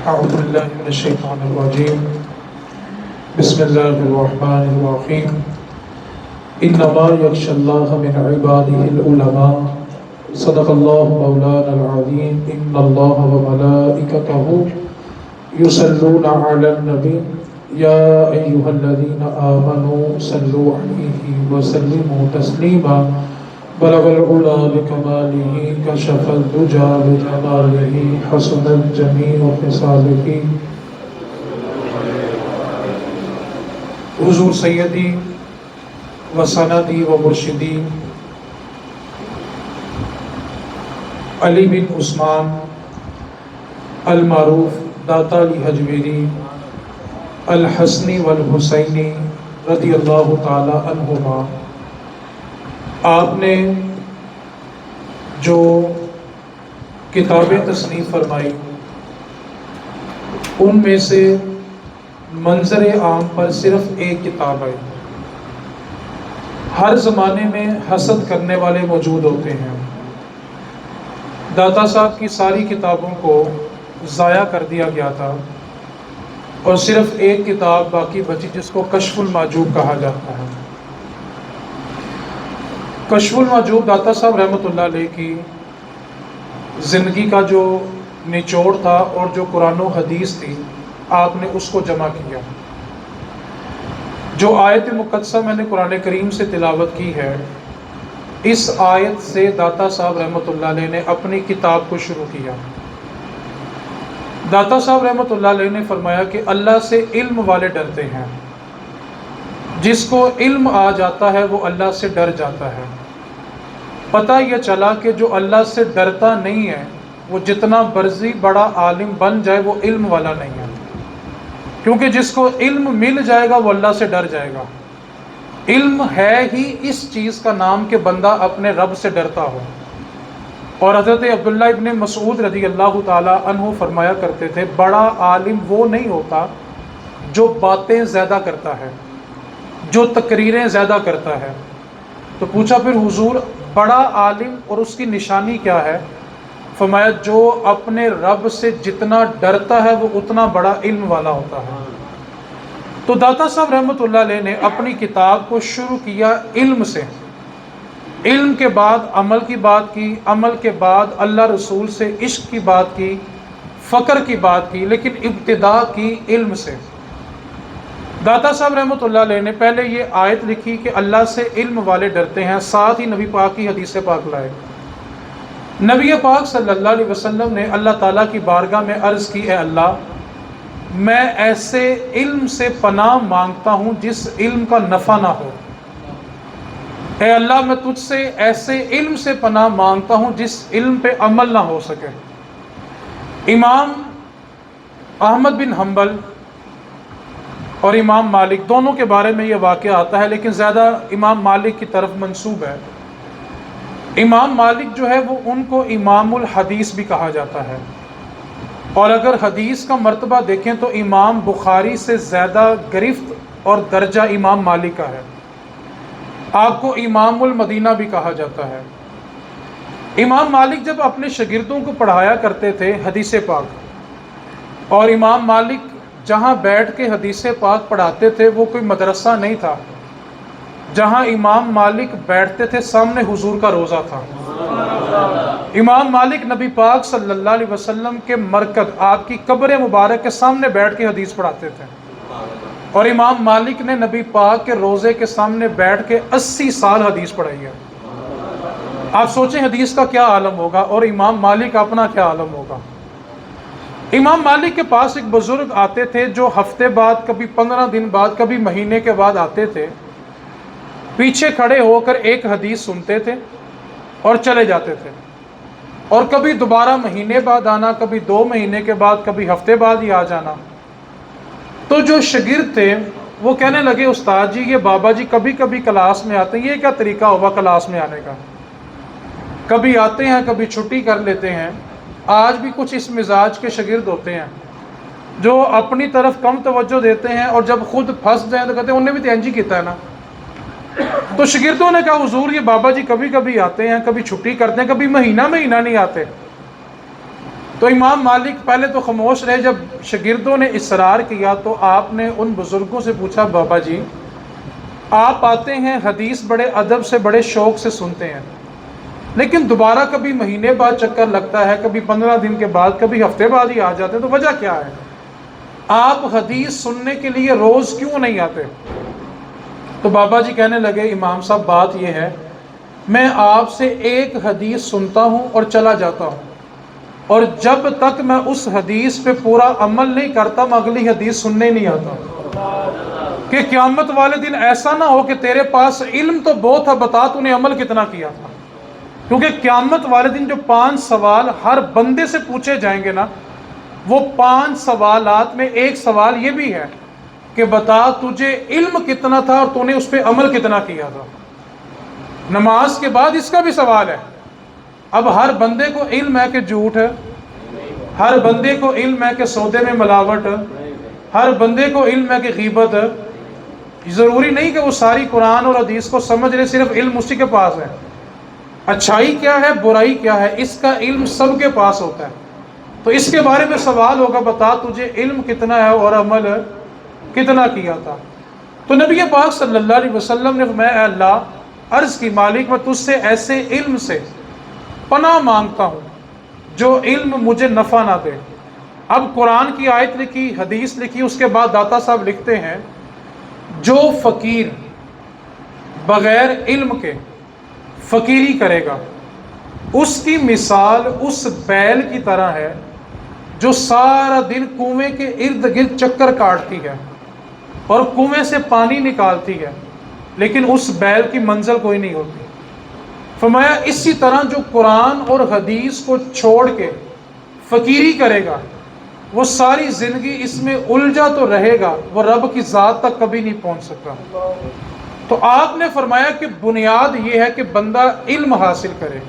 أعوذ بالله من الشيطان الرجيم. بسم الله الرحمن الرحيم. إنما يخشى الله من عباده العلماء. صدق الله مولانا العظيم. إن الله وملائكته يصلون على النبي يا أيها الذين آمنوا صلوا عليه وسلموا تسليما. بلغ العلا بكماله كشف الدجى بجماله حسن الجميع خصاله. حضور سیدی و سندی و مرشدی علی بن عثمان المعروف داتا علی حجویری الحسنی والحسینی رضی اللہ تعالی عنہما، آپ نے جو کتابیں تصنیف فرمائی ان میں سے منظر عام پر صرف ایک کتاب ہے۔ ہر زمانے میں حسد کرنے والے موجود ہوتے ہیں۔ داتا صاحب کی ساری کتابوں کو ضائع کر دیا گیا تھا اور صرف ایک کتاب باقی بچی جس کو کشف المحجوب کہا جاتا ہے۔ کشف المحجوب داتا صاحب رحمۃ اللہ علیہ کی زندگی کا جو نچوڑ تھا اور جو قرآن و حدیث تھی، آپ نے اس کو جمع کیا۔ جو آیت مقدسہ میں نے قرآن کریم سے تلاوت کی ہے، اس آیت سے داتا صاحب رحمۃ اللہ علیہ نے اپنی کتاب کو شروع کیا۔ داتا صاحب رحمۃ اللہ علیہ نے فرمایا کہ اللہ سے علم والے ڈرتے ہیں۔ جس کو علم آ جاتا ہے وہ اللہ سے ڈر جاتا ہے۔ پتہ یہ چلا کہ جو اللہ سے ڈرتا نہیں ہے وہ جتنا برزی بڑا عالم بن جائے وہ علم والا نہیں ہے، کیونکہ جس کو علم مل جائے گا وہ اللہ سے ڈر جائے گا۔ علم ہے ہی اس چیز کا نام کہ بندہ اپنے رب سے ڈرتا ہو۔ اور حضرت عبداللہ ابن مسعود رضی اللہ تعالی عنہ فرمایا کرتے تھے، بڑا عالم وہ نہیں ہوتا جو باتیں زیادہ کرتا ہے، جو تقریریں زیادہ کرتا ہے۔ تو پوچھا پھر حضور بڑا عالم اور اس کی نشانی کیا ہے؟ فرمایا جو اپنے رب سے جتنا ڈرتا ہے وہ اتنا بڑا علم والا ہوتا ہے۔ تو داتا صاحب رحمۃ اللہ علیہ نے اپنی کتاب کو شروع کیا علم سے۔ علم کے بعد عمل کی بات کی، عمل کے بعد اللہ رسول سے عشق کی بات کی، فقر کی بات کی، لیکن ابتدا کی علم سے۔ داتا صاحب رحمۃ اللہ علیہ نے پہلے یہ آیت لکھی کہ اللہ سے علم والے ڈرتے ہیں، ساتھ ہی نبی پاک کی حدیث پاک لائے۔ نبی پاک صلی اللہ علیہ وسلم نے اللہ تعالیٰ کی بارگاہ میں عرض کی، اے اللہ میں ایسے علم سے پناہ مانگتا ہوں جس علم کا نفع نہ ہو۔ اے اللہ میں تجھ سے ایسے علم سے پناہ مانگتا ہوں جس علم پہ عمل نہ ہو سکے۔ امام احمد بن حنبل اور امام مالک دونوں کے بارے میں یہ واقعہ آتا ہے، لیکن زیادہ امام مالک کی طرف منسوب ہے۔ امام مالک جو ہے وہ ان کو امام الحدیث بھی کہا جاتا ہے، اور اگر حدیث کا مرتبہ دیکھیں تو امام بخاری سے زیادہ گرفت اور درجہ امام مالک کا ہے۔ آپ کو امام المدینہ بھی کہا جاتا ہے۔ امام مالک جب اپنے شاگردوں کو پڑھایا کرتے تھے حدیث پاک، اور امام مالک جہاں بیٹھ کے حدیث پاک پڑھاتے تھے وہ کوئی مدرسہ نہیں تھا، جہاں امام مالک بیٹھتے تھے سامنے حضور کا روضہ تھا۔ امام مالک نبی پاک صلی اللہ علیہ وسلم کے مرکز آپ کی قبر مبارک کے سامنے بیٹھ کے حدیث پڑھاتے تھے، اور امام مالک نے نبی پاک کے روضے کے سامنے بیٹھ کے 80 سال حدیث پڑھائی ہے۔ آپ سوچیں حدیث کا کیا عالم ہوگا، اور امام مالک اپنا کیا عالم ہوگا۔ امام مالک کے پاس ایک بزرگ آتے تھے جو ہفتے بعد، کبھی 15 دن بعد، کبھی مہینے کے بعد آتے تھے، پیچھے کھڑے ہو کر ایک حدیث سنتے تھے اور چلے جاتے تھے، اور کبھی دوبارہ مہینے بعد آنا، کبھی 2 مہینے کے بعد، کبھی ہفتے بعد ہی آ جانا۔ تو جو شاگرد تھے وہ کہنے لگے، استاد جی یہ بابا جی کبھی کبھی کلاس میں آتے ہیں، یہ کیا طریقہ ہوگا کلاس میں آنے کا؟ کبھی آتے ہیں کبھی چھٹی کر لیتے ہیں۔ آج بھی کچھ اس مزاج کے شاگرد ہوتے ہیں جو اپنی طرف کم توجہ دیتے ہیں، اور جب خود پھنس جائیں تو کہتے ہیں انہیں بھی تو انج ہی کیتا ہے نا۔ تو شاگردوں نے کہا حضور یہ بابا جی کبھی کبھی آتے ہیں، کبھی چھٹی کرتے ہیں، کبھی مہینہ نہیں آتے۔ تو امام مالک پہلے تو خاموش رہے، جب شاگردوں نے اصرار کیا تو آپ نے ان بزرگوں سے پوچھا بابا جی آپ آتے ہیں حدیث بڑے ادب سے بڑے شوق سے سنتے ہیں، لیکن دوبارہ کبھی مہینے بعد چکر لگتا ہے، کبھی 15 دن کے بعد، کبھی ہفتے بعد ہی آ جاتے ہیں، تو وجہ کیا ہے؟ آپ حدیث سننے کے لیے روز کیوں نہیں آتے؟ تو بابا جی کہنے لگے امام صاحب بات یہ ہے، میں آپ سے ایک حدیث سنتا ہوں اور چلا جاتا ہوں، اور جب تک میں اس حدیث پہ پورا عمل نہیں کرتا میں اگلی حدیث سننے نہیں آتا، کہ قیامت والے دن ایسا نہ ہو کہ تیرے پاس علم تو بہت تھا، بتا تو نے عمل کتنا کیا تھا۔ کیونکہ قیامت والے دن جو 5 سوال ہر بندے سے پوچھے جائیں گے نا، وہ 5 سوالات میں ایک سوال یہ بھی ہے کہ بتا تجھے علم کتنا تھا اور تو نے اس پہ عمل کتنا کیا تھا۔ نماز کے بعد اس کا بھی سوال ہے۔ اب ہر بندے کو علم ہے کہ جھوٹ ہے، ہر بندے کو علم ہے کہ سودے میں ملاوٹ ہے، ہر بندے کو علم ہے کہ غیبت ہے۔ ضروری نہیں کہ وہ ساری قرآن اور حدیث کو سمجھ لے، صرف علم اسی کے پاس ہے۔ اچھائی کیا ہے، برائی کیا ہے، اس کا علم سب کے پاس ہوتا ہے۔ تو اس کے بارے میں سوال ہوگا بتا تجھے علم کتنا ہے اور عمل کتنا کیا تھا۔ تو نبی پاک صلی اللہ علیہ وسلم نے فرمایا اے اللہ عرض کی مالک میں تجھ سے ایسے علم سے پناہ مانگتا ہوں جو علم مجھے نفع نہ دے۔ اب قرآن کی آیت لکھی، حدیث لکھی، اس کے بعد داتا صاحب لکھتے ہیں جو فقیر بغیر علم کے فقیری کرے گا اس کی مثال اس بیل کی طرح ہے جو سارا دن کنویں کے ارد گرد چکر کاٹتی ہے اور کنویں سے پانی نکالتی ہے، لیکن اس بیل کی منزل کوئی نہیں ہوتی۔ فرمایا اسی طرح جو قرآن اور حدیث کو چھوڑ کے فقیری کرے گا وہ ساری زندگی اس میں الجھا تو رہے گا، وہ رب کی ذات تک کبھی نہیں پہنچ سکتا۔ تو آپ نے فرمایا کہ بنیاد یہ ہے کہ بندہ علم حاصل کرے۔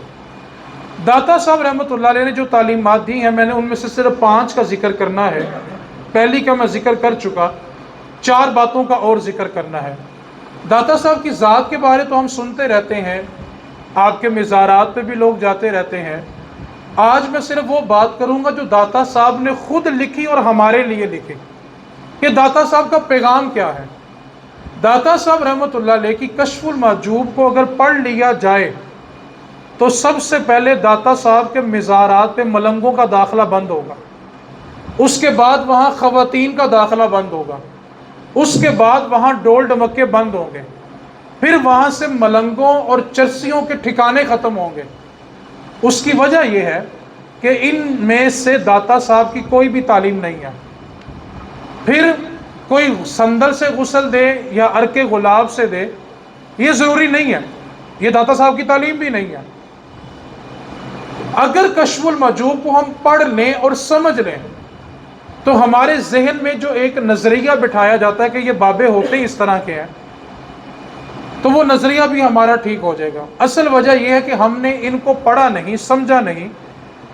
داتا صاحب رحمۃ اللہ علیہ نے جو تعلیمات دی ہیں میں نے ان میں سے صرف 5 کا ذکر کرنا ہے۔ پہلی کا میں ذکر کر چکا، 4 باتوں کا اور ذکر کرنا ہے۔ داتا صاحب کی ذات کے بارے تو ہم سنتے رہتے ہیں، آپ کے مزارات پہ بھی لوگ جاتے رہتے ہیں۔ آج میں صرف وہ بات کروں گا جو داتا صاحب نے خود لکھی اور ہمارے لیے لکھی، کہ داتا صاحب کا پیغام کیا ہے۔ داتا صاحب رحمۃ اللہ علیہ کی کشف المحجوب کو اگر پڑھ لیا جائے تو سب سے پہلے داتا صاحب کے مزارات پہ ملنگوں کا داخلہ بند ہوگا، اس کے بعد وہاں خواتین کا داخلہ بند ہوگا، اس کے بعد وہاں ڈول ڈمکے بند ہوں گے، پھر وہاں سے ملنگوں اور چرسیوں کے ٹھکانے ختم ہوں گے۔ اس کی وجہ یہ ہے کہ ان میں سے داتا صاحب کی کوئی بھی تعلیم نہیں ہے۔ پھر کوئی صندل سے غسل دے یا عرق گلاب سے دے یہ ضروری نہیں ہے، یہ داتا صاحب کی تعلیم بھی نہیں ہے۔ اگر کشف المحجوب کو ہم پڑھ لیں اور سمجھ لیں تو ہمارے ذہن میں جو ایک نظریہ بٹھایا جاتا ہے کہ یہ بابے ہوتے ہی اس طرح کے ہیں، تو وہ نظریہ بھی ہمارا ٹھیک ہو جائے گا۔ اصل وجہ یہ ہے کہ ہم نے ان کو پڑھا نہیں، سمجھا نہیں،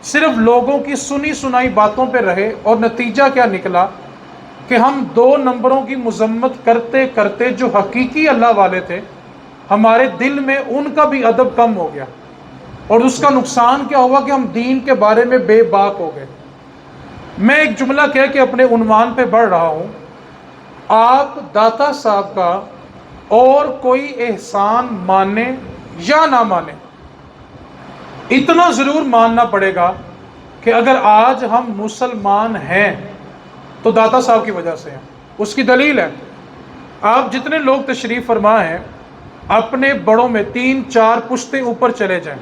صرف لوگوں کی سنی سنائی باتوں پہ رہے، اور نتیجہ کیا نکلا کہ ہم 2 نمبروں کی مذمت کرتے کرتے جو حقیقی اللہ والے تھے ہمارے دل میں ان کا بھی ادب کم ہو گیا، اور اس کا نقصان کیا ہوا کہ ہم دین کے بارے میں بے باک ہو گئے۔ میں ایک جملہ کہہ کے اپنے عنوان پہ بڑھ رہا ہوں، آپ داتا صاحب کا اور کوئی احسان مانے یا نہ مانے، اتنا ضرور ماننا پڑے گا کہ اگر آج ہم مسلمان ہیں تو داتا صاحب کی وجہ سے ہیں۔ اس کی دلیل ہے، آپ جتنے لوگ تشریف فرما ہیں اپنے بڑوں میں 3-4 پشتے اوپر چلے جائیں،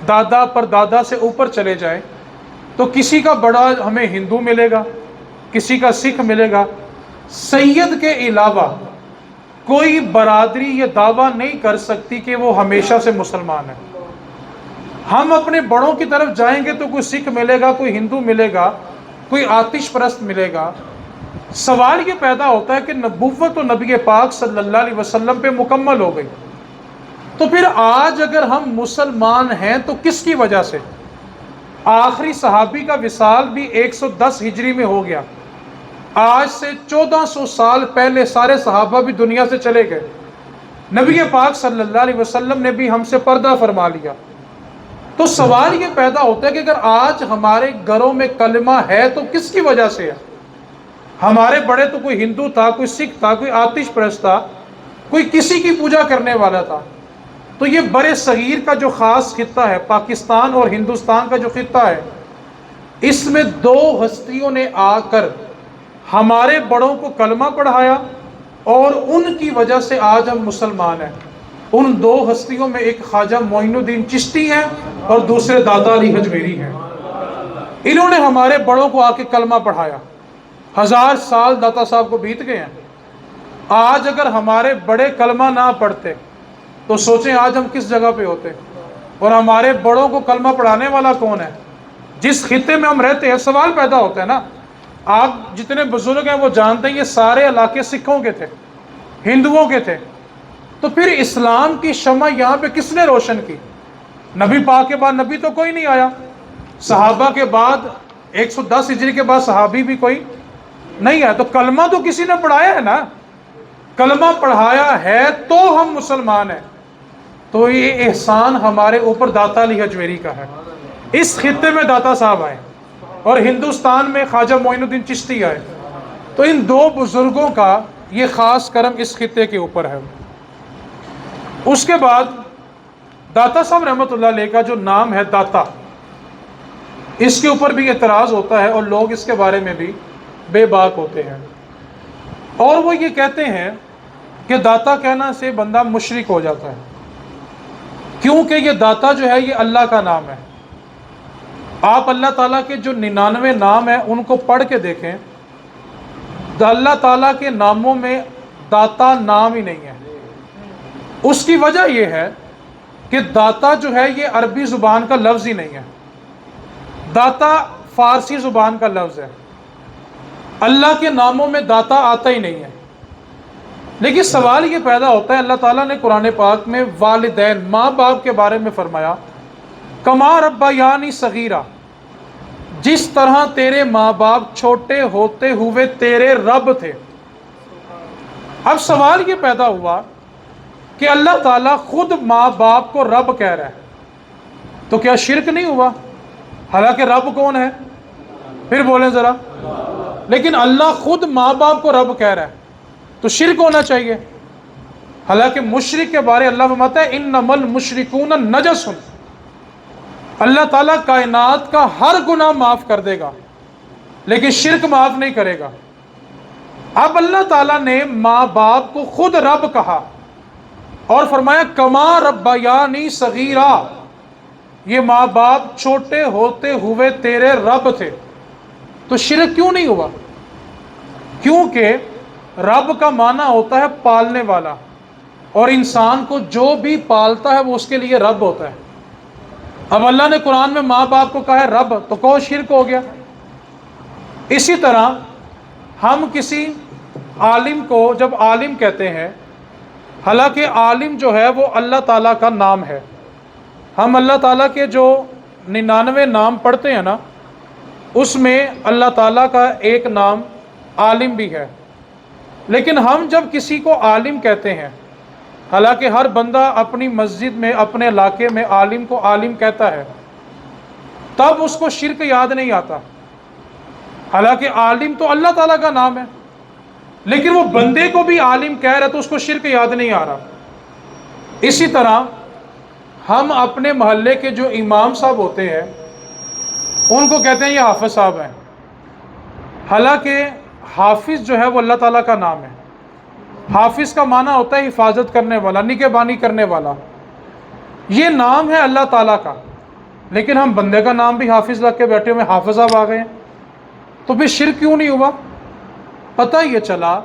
دادا پر دادا سے اوپر چلے جائیں، تو کسی کا بڑا ہمیں ہندو ملے گا، کسی کا سکھ ملے گا۔ سید کے علاوہ کوئی برادری یہ دعویٰ نہیں کر سکتی کہ وہ ہمیشہ سے مسلمان ہے۔ ہم اپنے بڑوں کی طرف جائیں گے تو کوئی سکھ ملے گا، کوئی ہندو ملے گا، کوئی آتش پرست ملے گا۔ سوال یہ پیدا ہوتا ہے کہ نبوت تو نبی پاک صلی اللہ علیہ وسلم پہ مکمل ہو گئی، تو پھر آج اگر ہم مسلمان ہیں تو کس کی وجہ سے؟ آخری صحابی کا وصال بھی 110 ہجری میں ہو گیا، آج سے 1400 سال پہلے سارے صحابہ بھی دنیا سے چلے گئے، نبی پاک صلی اللہ علیہ وسلم نے بھی ہم سے پردہ فرما لیا۔ تو سوال یہ پیدا ہوتا ہے کہ اگر آج ہمارے گھروں میں کلمہ ہے تو کس کی وجہ سے ہے؟ ہمارے بڑے تو کوئی ہندو تھا، کوئی سکھ تھا، کوئی آتش پرست تھا، کوئی کسی کی پوجا کرنے والا تھا۔ تو یہ برے صغیر کا جو خاص خطہ ہے، پاکستان اور ہندوستان کا جو خطہ ہے، اس میں دو ہستیوں نے آ کر ہمارے بڑوں کو کلمہ پڑھایا، اور ان کی وجہ سے آج ہم مسلمان ہیں۔ ان دو ہستیوں میں ایک خواجہ معین الدین چشتی ہیں اور دوسرے داتا علی حجویری ہیں۔ انہوں نے ہمارے بڑوں کو آ کے کلمہ پڑھایا۔ 1000 سال داتا صاحب کو بیت گئے ہیں۔ آج اگر ہمارے بڑے کلمہ نہ پڑھتے تو سوچیں آج ہم کس جگہ پہ ہوتے، اور ہمارے بڑوں کو کلمہ پڑھانے والا کون ہے؟ جس خطے میں ہم رہتے ہیں، سوال پیدا ہوتا ہے نا۔ آپ جتنے بزرگ ہیں وہ جانتے ہیں یہ سارے علاقے سکھوں کے تھے، ہندوؤں کے تھے، تو پھر اسلام کی شمع یہاں پہ کس نے روشن کی؟ نبی پاک کے بعد نبی تو کوئی نہیں آیا، صحابہ کے بعد 110 ہجری کے بعد صحابی بھی کوئی نہیں آیا، تو کلمہ تو کسی نے پڑھایا ہے نا۔ کلمہ پڑھایا ہے تو ہم مسلمان ہیں۔ تو یہ احسان ہمارے اوپر داتا علی حجویری کا ہے۔ اس خطے میں داتا صاحب آئے اور ہندوستان میں خواجہ معین الدین چشتی آئے، تو ان دو بزرگوں کا یہ خاص کرم اس خطے کے اوپر ہے۔ اس کے بعد داتا صاحب رحمۃ اللہ علیہ کا جو نام ہے داتا، اس کے اوپر بھی اعتراض ہوتا ہے اور لوگ اس کے بارے میں بھی بے باک ہوتے ہیں، اور وہ یہ کہتے ہیں کہ داتا کہنا سے بندہ مشرک ہو جاتا ہے، کیونکہ یہ داتا جو ہے یہ اللہ کا نام ہے۔ آپ اللہ تعالیٰ کے جو 99 نام ہیں ان کو پڑھ کے دیکھیں، اللہ تعالیٰ کے ناموں میں داتا نام ہی نہیں ہے۔ اس کی وجہ یہ ہے کہ داتا جو ہے یہ عربی زبان کا لفظ ہی نہیں ہے، داتا فارسی زبان کا لفظ ہے۔ اللہ کے ناموں میں داتا آتا ہی نہیں ہے۔ لیکن سوال یہ پیدا ہوتا ہے، اللہ تعالیٰ نے قرآن پاک میں والدین، ماں باپ کے بارے میں فرمایا کما ربیانی صغیرہ، جس طرح تیرے ماں باپ چھوٹے ہوتے ہوئے تیرے رب تھے۔ اب سوال یہ پیدا ہوا کہ اللہ تعالیٰ خود ماں باپ کو رب کہہ رہا ہے، تو کیا شرک نہیں ہوا؟ حالانکہ رب کون ہے؟ پھر بولیں ذرا۔ لیکن اللہ خود ماں باپ کو رب کہہ رہا ہے تو شرک ہونا چاہیے۔ حالانکہ مشرک کے بارے اللہ فرماتا ہے انما المشرکون نجس، اللہ تعالیٰ کائنات کا ہر گناہ معاف کر دے گا لیکن شرک معاف نہیں کرے گا۔ اب اللہ تعالیٰ نے ماں باپ کو خود رب کہا اور فرمایا کما ربیانی صغیرہ، یہ ماں باپ چھوٹے ہوتے ہوئے تیرے رب تھے، تو شرک کیوں نہیں ہوا؟ کیونکہ رب کا معنی ہوتا ہے پالنے والا، اور انسان کو جو بھی پالتا ہے وہ اس کے لیے رب ہوتا ہے۔ اب اللہ نے قرآن میں ماں باپ کو کہا ہے رب، تو کون شرک ہو گیا؟ اسی طرح ہم کسی عالم کو جب عالم کہتے ہیں، حالانکہ عالم جو ہے وہ اللہ تعالیٰ کا نام ہے، ہم اللہ تعالیٰ کے جو 99 نام پڑھتے ہیں نا، اس میں اللہ تعالیٰ کا ایک نام عالم بھی ہے، لیکن ہم جب کسی کو عالم کہتے ہیں، حالانکہ ہر بندہ اپنی مسجد میں اپنے علاقے میں عالم کو عالم کہتا ہے، تب اس کو شرک یاد نہیں آتا، حالانکہ عالم تو اللہ تعالیٰ کا نام ہے، لیکن وہ بندے کو بھی عالم کہہ رہا تو اس کو شرک یاد نہیں آ رہا۔ اسی طرح ہم اپنے محلے کے جو امام صاحب ہوتے ہیں ان کو کہتے ہیں یہ حافظ صاحب ہیں، حالانکہ حافظ جو ہے وہ اللہ تعالیٰ کا نام ہے۔ حافظ کا معنی ہوتا ہے حفاظت کرنے والا، نگہبانی کرنے والا، یہ نام ہے اللہ تعالیٰ کا، لیکن ہم بندے کا نام بھی حافظ رکھ کے بیٹھے ہوئے، حافظ صاحب آ گئے ہیں، تو پھر شرک کیوں نہیں ہوا؟ پتہ یہ چلا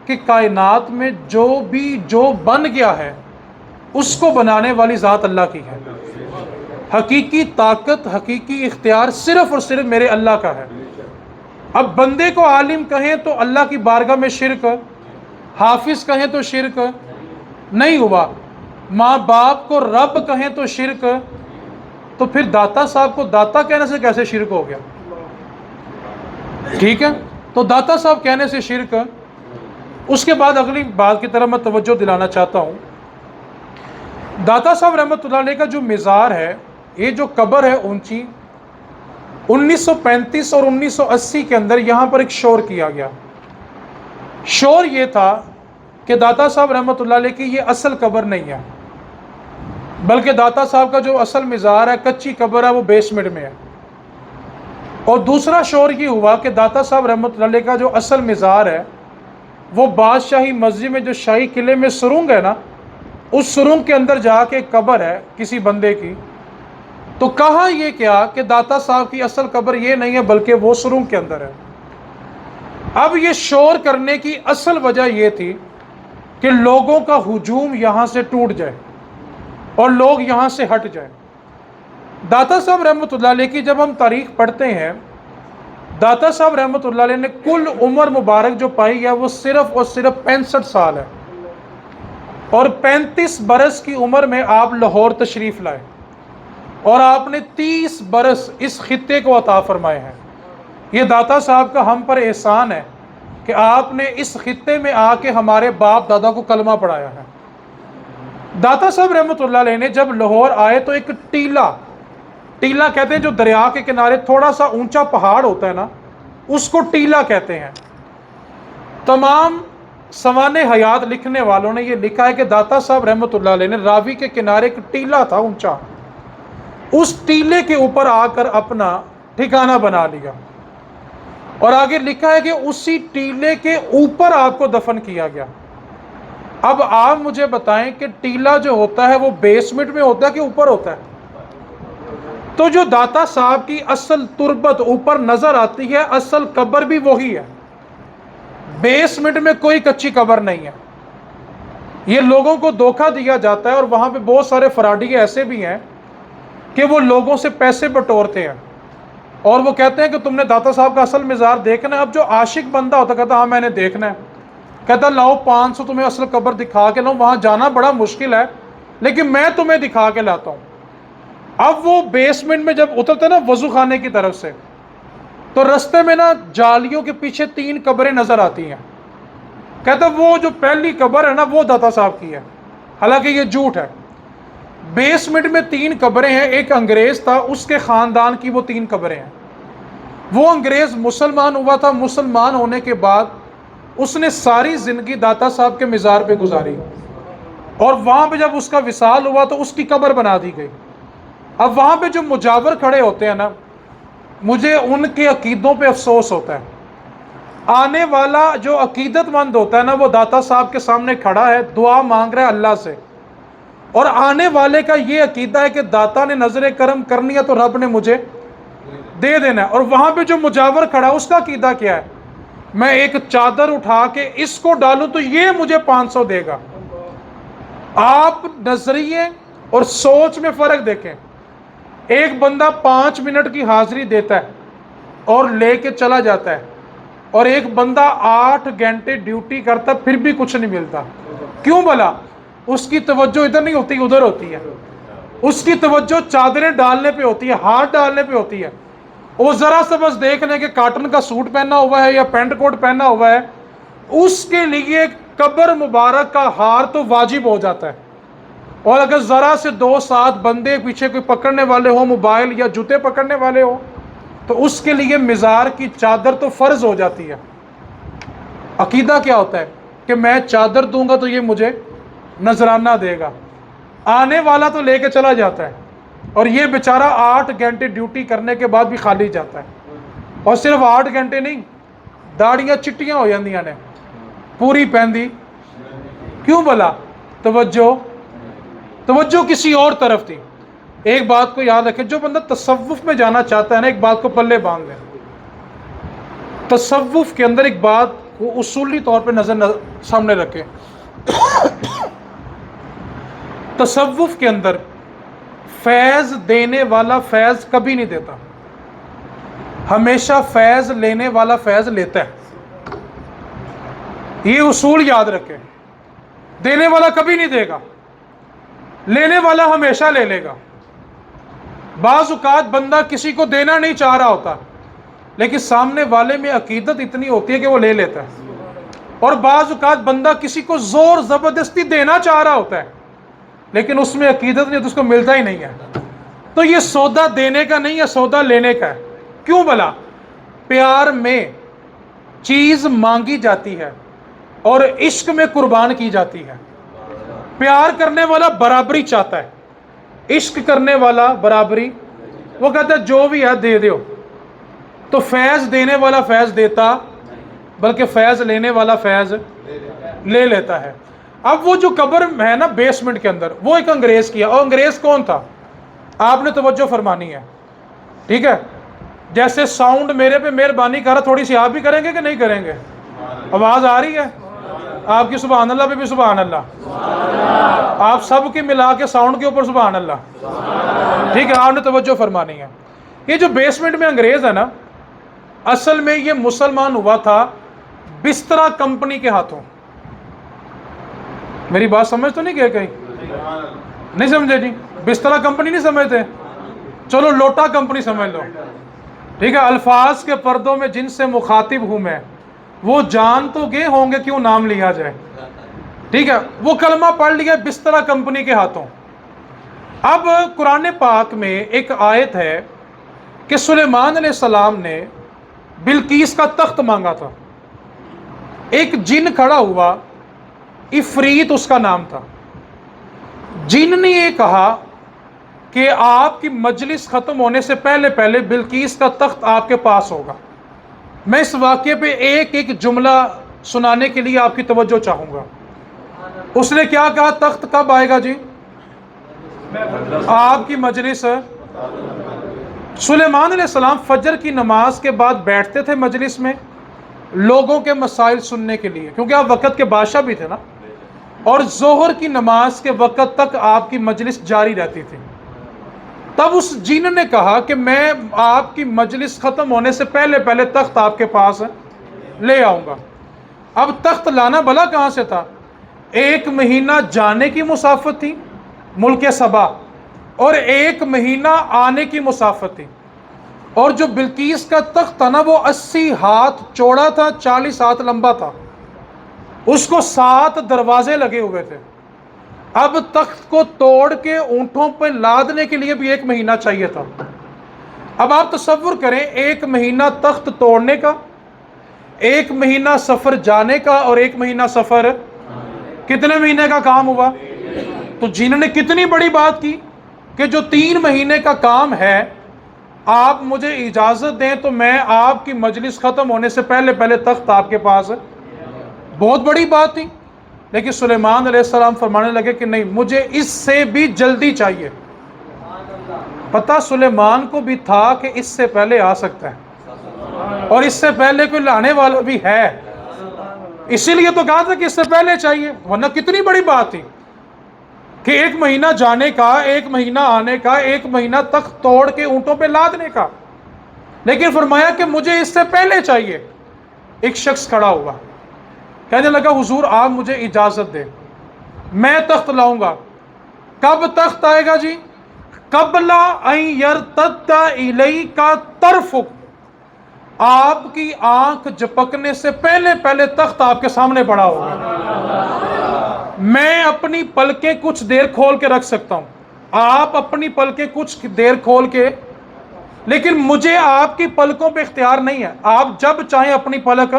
کہ کائنات میں جو بن گیا ہے اس کو بنانے والی ذات اللہ کی ہے۔ حقیقی طاقت، حقیقی اختیار صرف اور صرف میرے اللہ کا ہے۔ اب بندے کو عالم کہیں تو اللہ کی بارگاہ میں شرک، حافظ کہیں تو شرک نہیں ہوا، ماں باپ کو رب کہیں تو شرک، تو پھر داتا صاحب کو داتا کہنے سے کیسے شرک ہو گیا؟ ٹھیک ہے، تو داتا صاحب کہنے سے شرک۔ اس کے بعد اگلی بات کی طرف میں توجہ دلانا چاہتا ہوں، داتا صاحب رحمۃ اللہ علیہ کا جو مزار ہے یہ جو قبر ہے اونچی، 1935 اور 1980 کے اندر یہاں پر ایک شور کیا گیا۔ شور یہ تھا کہ داتا صاحب رحمۃ اللہ علیہ کی یہ اصل قبر نہیں ہے، بلکہ داتا صاحب کا جو اصل مزار ہے، کچی قبر ہے، وہ بیسمنٹ میں ہے۔ اور دوسرا شور یہ ہوا کہ داتا صاحب رحمۃ اللہ علیہ کا جو اصل مزار ہے وہ بادشاہی مسجد میں جو شاہی قلعے میں سرنگ ہے نا، اس سرنگ کے اندر جا کے ایک قبر ہے کسی بندے کی۔ تو کہا یہ کیا کہ داتا صاحب کی اصل قبر یہ نہیں ہے بلکہ وہ سرنگ کے اندر ہے۔ اب یہ شور کرنے کی اصل وجہ یہ تھی کہ لوگوں کا ہجوم یہاں سے ٹوٹ جائے اور لوگ یہاں سے ہٹ جائیں۔ داتا صاحب رحمۃ اللہ علیہ کی جب ہم تاریخ پڑھتے ہیں، داتا صاحب رحمۃ اللہ علیہ نے کل عمر مبارک جو پائی ہے وہ صرف اور صرف 65 سال ہے، اور 35 برس کی عمر میں آپ لاہور تشریف لائے اور آپ نے 30 برس اس خطے کو عطا فرمائے ہیں۔ یہ داتا صاحب کا ہم پر احسان ہے کہ آپ نے اس خطے میں آ کے ہمارے باپ دادا کو کلمہ پڑھایا ہے۔ داتا صاحب رحمۃ اللہ علیہ نے جب لاہور آئے تو ایک ٹیلا کہتے ہیں جو دریا کے کنارے تھوڑا سا اونچا پہاڑ ہوتا ہے نا، اس کو ٹیلا کہتے ہیں۔ تمام سوانح حیات لکھنے والوں نے یہ لکھا ہے کہ داتا صاحب رحمۃ اللہ علیہ نے راوی کے کنارے ایک ٹیلا تھا اونچا، اس ٹیلے کے اوپر آ کر اپنا ٹھکانہ بنا لیا، اور آگے لکھا ہے کہ اسی ٹیلے کے اوپر آپ کو دفن کیا گیا۔ اب آپ مجھے بتائیں کہ ٹیلا جو ہوتا ہے وہ بیسمنٹ میں ہوتا ہے کہ اوپر ہوتا ہے؟ تو جو داتا صاحب کی اصل تربت اوپر نظر آتی ہے، اصل قبر بھی وہی ہے، بیسمنٹ میں کوئی کچی قبر نہیں ہے۔ یہ لوگوں کو دھوکہ دیا جاتا ہے، اور وہاں پہ بہت سارے فراڈی ایسے بھی ہیں کہ وہ لوگوں سے پیسے بٹورتے ہیں اور وہ کہتے ہیں کہ تم نے داتا صاحب کا اصل مزار دیکھنا ہے۔ اب جو عاشق بندہ ہوتا کہتا ہاں میں نے دیکھنا ہے، کہتا لاؤ 500 تمہیں اصل قبر دکھا کے لاؤں، وہاں جانا بڑا مشکل ہے لیکن میں تمہیں دکھا کے لاتا ہوں۔ اب وہ بیسمنٹ میں جب اترتے نا وضو خانے کی طرف سے، تو رستے میں نا جالیوں کے پیچھے 3 قبریں نظر آتی ہیں۔ کہتا وہ جو پہلی قبر ہے نا وہ داتا صاحب کی ہے، حالانکہ یہ جھوٹ ہے۔ بیسمنٹ میں 3 قبریں ہیں، ایک انگریز تھا، اس کے خاندان کی وہ 3 قبریں ہیں۔ وہ انگریز مسلمان ہوا تھا، مسلمان ہونے کے بعد اس نے ساری زندگی داتا صاحب کے مزار پہ گزاری، اور وہاں پہ جب اس کا وصال ہوا تو اس کی قبر بنا دی گئی۔ اب وہاں پہ جو مجاور کھڑے ہوتے ہیں نا، مجھے ان کے عقیدوں پہ افسوس ہوتا ہے۔ آنے والا جو عقیدت مند ہوتا ہے نا، وہ داتا صاحب کے سامنے کھڑا ہے، دعا مانگ رہا ہے اللہ سے، اور آنے والے کا یہ عقیدہ ہے کہ داتا نے نظر کرم کرنی ہے تو رب نے مجھے دے دینا ہے، اور وہاں پہ جو مجاور کھڑا ہے اس کا عقیدہ کیا ہے؟ میں ایک چادر اٹھا کے اس کو ڈالوں تو یہ مجھے 500 دے گا۔ آپ نظریے اور سوچ میں فرق دیکھیں۔ ایک بندہ 5 منٹ کی حاضری دیتا ہے اور لے کے چلا جاتا ہے، اور ایک بندہ 8 گھنٹے ڈیوٹی کرتا ہے پھر بھی کچھ نہیں ملتا۔ کیوں بھلا؟ اس کی توجہ ادھر نہیں ہوتی، ادھر ہوتی ہے۔ اس کی توجہ چادریں ڈالنے پہ ہوتی ہے، ہاتھ ڈالنے پہ ہوتی ہے۔ وہ ذرا سا بس دیکھ لیں کہ کاٹن کا سوٹ پہنا ہوا ہے یا پینٹ کوٹ پہنا ہوا ہے، اس کے لیے قبر مبارک کا ہار تو واجب ہو جاتا ہے۔ اور اگر ذرا سے 2-7 بندے پیچھے کوئی پکڑنے والے ہو، موبائل یا جوتے پکڑنے والے ہو، تو اس کے لیے مزار کی چادر تو فرض ہو جاتی ہے۔ عقیدہ کیا ہوتا ہے کہ میں چادر دوں گا تو یہ مجھے نذرانہ دے گا۔ آنے والا تو لے کے چلا جاتا ہے، اور یہ بیچارہ 8 گھنٹے ڈیوٹی کرنے کے بعد بھی خالی جاتا ہے۔ اور صرف 8 گھنٹے نہیں، داڑیاں چٹیاں ہو جاندیاں نے، پوری پہندی۔ کیوں بھلا؟ توجہ کسی اور طرف تھی۔ ایک بات کو یاد رکھیں، جو بندہ تصوف میں جانا چاہتا ہے نا، ایک بات کو پلے باندھ لیں۔ تصوف کے اندر ایک بات کو اصولی طور پہ سامنے رکھیں۔ تصوف کے اندر فیض دینے والا فیض کبھی نہیں دیتا، ہمیشہ فیض لینے والا فیض لیتا ہے۔ یہ اصول یاد رکھیں۔ دینے والا کبھی نہیں دے گا، لینے والا ہمیشہ لے لے گا۔ بعض اوقات بندہ کسی کو دینا نہیں چاہ رہا ہوتا، لیکن سامنے والے میں عقیدت اتنی ہوتی ہے کہ وہ لے لیتا ہے۔ اور بعض اوقات بندہ کسی کو زور زبردستی دینا چاہ رہا ہوتا ہے، لیکن اس میں عقیدت نہیں تو اس کو ملتا ہی نہیں ہے۔ تو یہ سودا دینے کا نہیں ہے، سودا لینے کا ہے۔ کیوں بلا؟ پیار میں چیز مانگی جاتی ہے اور عشق میں قربان کی جاتی ہے۔ پیار کرنے والا برابری چاہتا ہے، عشق کرنے والا برابری، وہ کہتا ہے جو بھی ہے دے دیو۔ تو فیض دینے والا فیض دیتا، بلکہ فیض لینے والا فیض لے لیتا ہے۔ اب وہ جو قبر ہے نا بیسمنٹ کے اندر، وہ ایک انگریز کیا، اور انگریز کون تھا آپ نے توجہ فرمانی ہے، ٹھیک ہے؟ جیسے ساؤنڈ میرے پہ مہربانی کر رہا، تھوڑی سی آپ بھی کریں گے کہ نہیں کریں گے؟ آواز آ رہی ہے آپ کی؟ سبحان اللہ پہ بھی سبحان اللہ، آپ سب کی ملا کے ساؤنڈ کے اوپر سبحان اللہ، ٹھیک ہے؟ آپ نے توجہ فرمانی ہے۔ یہ جو بیسمنٹ میں انگریز ہے نا، اصل میں یہ مسلمان ہوا تھا بسترا کمپنی کے ہاتھوں۔ میری بات سمجھ تو نہیں گئے کہیں؟ نہیں سمجھے جی؟ بسترا کمپنی نہیں سمجھتے؟ چلو لوٹا کمپنی سمجھ لو، ٹھیک ہے؟ الفاظ کے پردوں میں جن سے مخاطب ہوں میں، وہ جان تو گئے ہوں گے کیوں نام لیا جائے، ٹھیک ہے؟ وہ کلمہ پڑھ لیا بسترا کمپنی کے ہاتھوں۔ اب قرآن پاک میں ایک آیت ہے کہ سلیمان علیہ السلام نے بلقیس کا تخت مانگا تھا۔ ایک جن کھڑا ہوا، عفریت اس کا نام تھا۔ جن نے یہ کہا کہ آپ کی مجلس ختم ہونے سے پہلے پہلے بلقیس کا تخت آپ کے پاس ہوگا۔ میں اس واقعے پہ ایک ایک جملہ سنانے کے لیے آپ کی توجہ چاہوں گا۔ اس نے کیا کہا؟ تخت کب آئے گا جی؟ آپ کی مجلس۔ سلیمان علیہ السلام فجر کی نماز کے بعد بیٹھتے تھے مجلس میں لوگوں کے مسائل سننے کے لیے، کیونکہ آپ وقت کے بادشاہ بھی تھے نا، اور ظہر کی نماز کے وقت تک آپ کی مجلس جاری رہتی تھی۔ تب اس جن نے کہا کہ میں آپ کی مجلس ختم ہونے سے پہلے پہلے تخت آپ کے پاس لے آؤں گا۔ اب تخت لانا بلا کہاں سے تھا؟ 1 مہینہ جانے کی مسافت تھی ملک سبا، اور 1 مہینہ آنے کی مسافت تھی۔ اور جو بلقیس کا تخت تھا نا، وہ 80 ہاتھ چوڑا تھا، 40 ہاتھ لمبا تھا، اس کو 7 دروازے لگے ہوئے تھے۔ اب تخت کو توڑ کے اونٹوں پہ لادنے کے لیے بھی 1 مہینہ چاہیے تھا۔ اب آپ تصور کریں، 1 مہینہ تخت توڑنے کا، 1 مہینہ سفر جانے کا، اور 1 مہینہ سفر، کتنے مہینے کا کام ہوا؟ تو جن نے کتنی بڑی بات کی کہ جو 3 مہینے کا کام ہے، آپ مجھے اجازت دیں تو میں آپ کی مجلس ختم ہونے سے پہلے پہلے تخت آپ کے پاس ہے۔ بہت بڑی بات تھی، لیکن سلیمان علیہ السلام فرمانے لگے کہ نہیں، مجھے اس سے بھی جلدی چاہیے۔ پتہ سلیمان کو بھی تھا کہ اس سے پہلے آ سکتا ہے، اور اس سے پہلے کوئی لانے والا بھی ہے، اسی لیے تو کہا تھا کہ اس سے پہلے چاہیے، ورنہ کتنی بڑی بات تھی کہ 1 مہینہ جانے کا، 1 مہینہ آنے کا، 1 مہینہ تخت توڑ کے اونٹوں پہ لادنے کا۔ لیکن فرمایا کہ مجھے اس سے پہلے چاہیے۔ ایک شخص کھڑا ہوا، کہنے لگا حضور آپ مجھے اجازت دیں، میں تخت لاؤں گا۔ کب تخت آئے گا جی؟ قبل ان یرتد الیک طرفک، آپ کی آنکھ جھپکنے سے پہلے پہلے تخت آپ کے سامنے پڑا ہوگا۔ میں اپنی پلکیں کچھ دیر کھول کے رکھ سکتا ہوں، آپ اپنی پلکیں کچھ دیر کھول کے، لیکن مجھے آپ کی پلکوں پہ اختیار نہیں ہے۔ آپ جب چاہیں اپنی پلک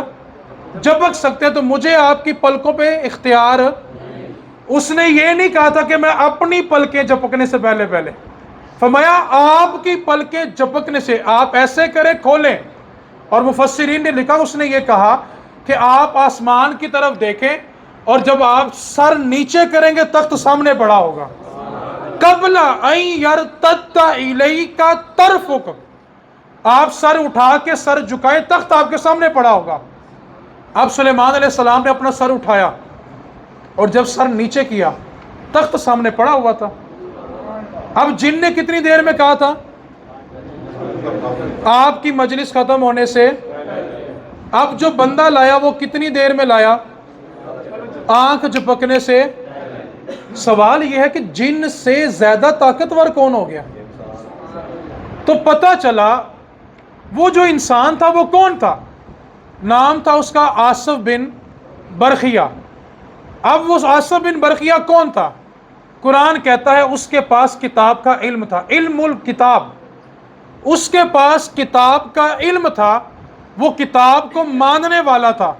جھپک سکتے ہیں، تو مجھے آپ کی پلکوں پہ اختیار۔ اس نے یہ نہیں کہا تھا کہ میں اپنی پلکیں جھپکنے سے پہلے پہلے، فرمایا آپ کی پلکیں جھپکنے سے، آپ ایسے کریں کھولیں۔ اور مفسرین نے لکھا، اس نے یہ کہا کہ آپ آسمان کی طرف دیکھیں، اور جب آپ سر نیچے کریں گے تخت سامنے پڑا ہوگا۔ قبل ان یرتد الیک طرفک، آپ سر اٹھا کے سر جھکائیں، تخت آپ کے سامنے پڑا ہوگا۔ اب سلیمان علیہ السلام نے اپنا سر اٹھایا، اور جب سر نیچے کیا تخت سامنے پڑا ہوا تھا۔ اب جن نے کتنی دیر میں کہا تھا؟ آپ کی مجلس ختم ہونے سے۔ اب جو بندہ لایا وہ کتنی دیر میں لایا؟ آنکھ جھپکنے سے۔ سوال یہ ہے کہ جن سے زیادہ طاقتور کون ہو گیا؟ تو پتہ چلا وہ جو انسان تھا وہ کون تھا؟ نام تھا اس کا آصف بن برخیہ۔ اب وہ آصف بن برخیہ کون تھا؟ قرآن کہتا ہے اس کے پاس کتاب کا علم تھا، علم الکتاب، اس کے پاس کتاب کا علم تھا، وہ کتاب کو ماننے والا تھا.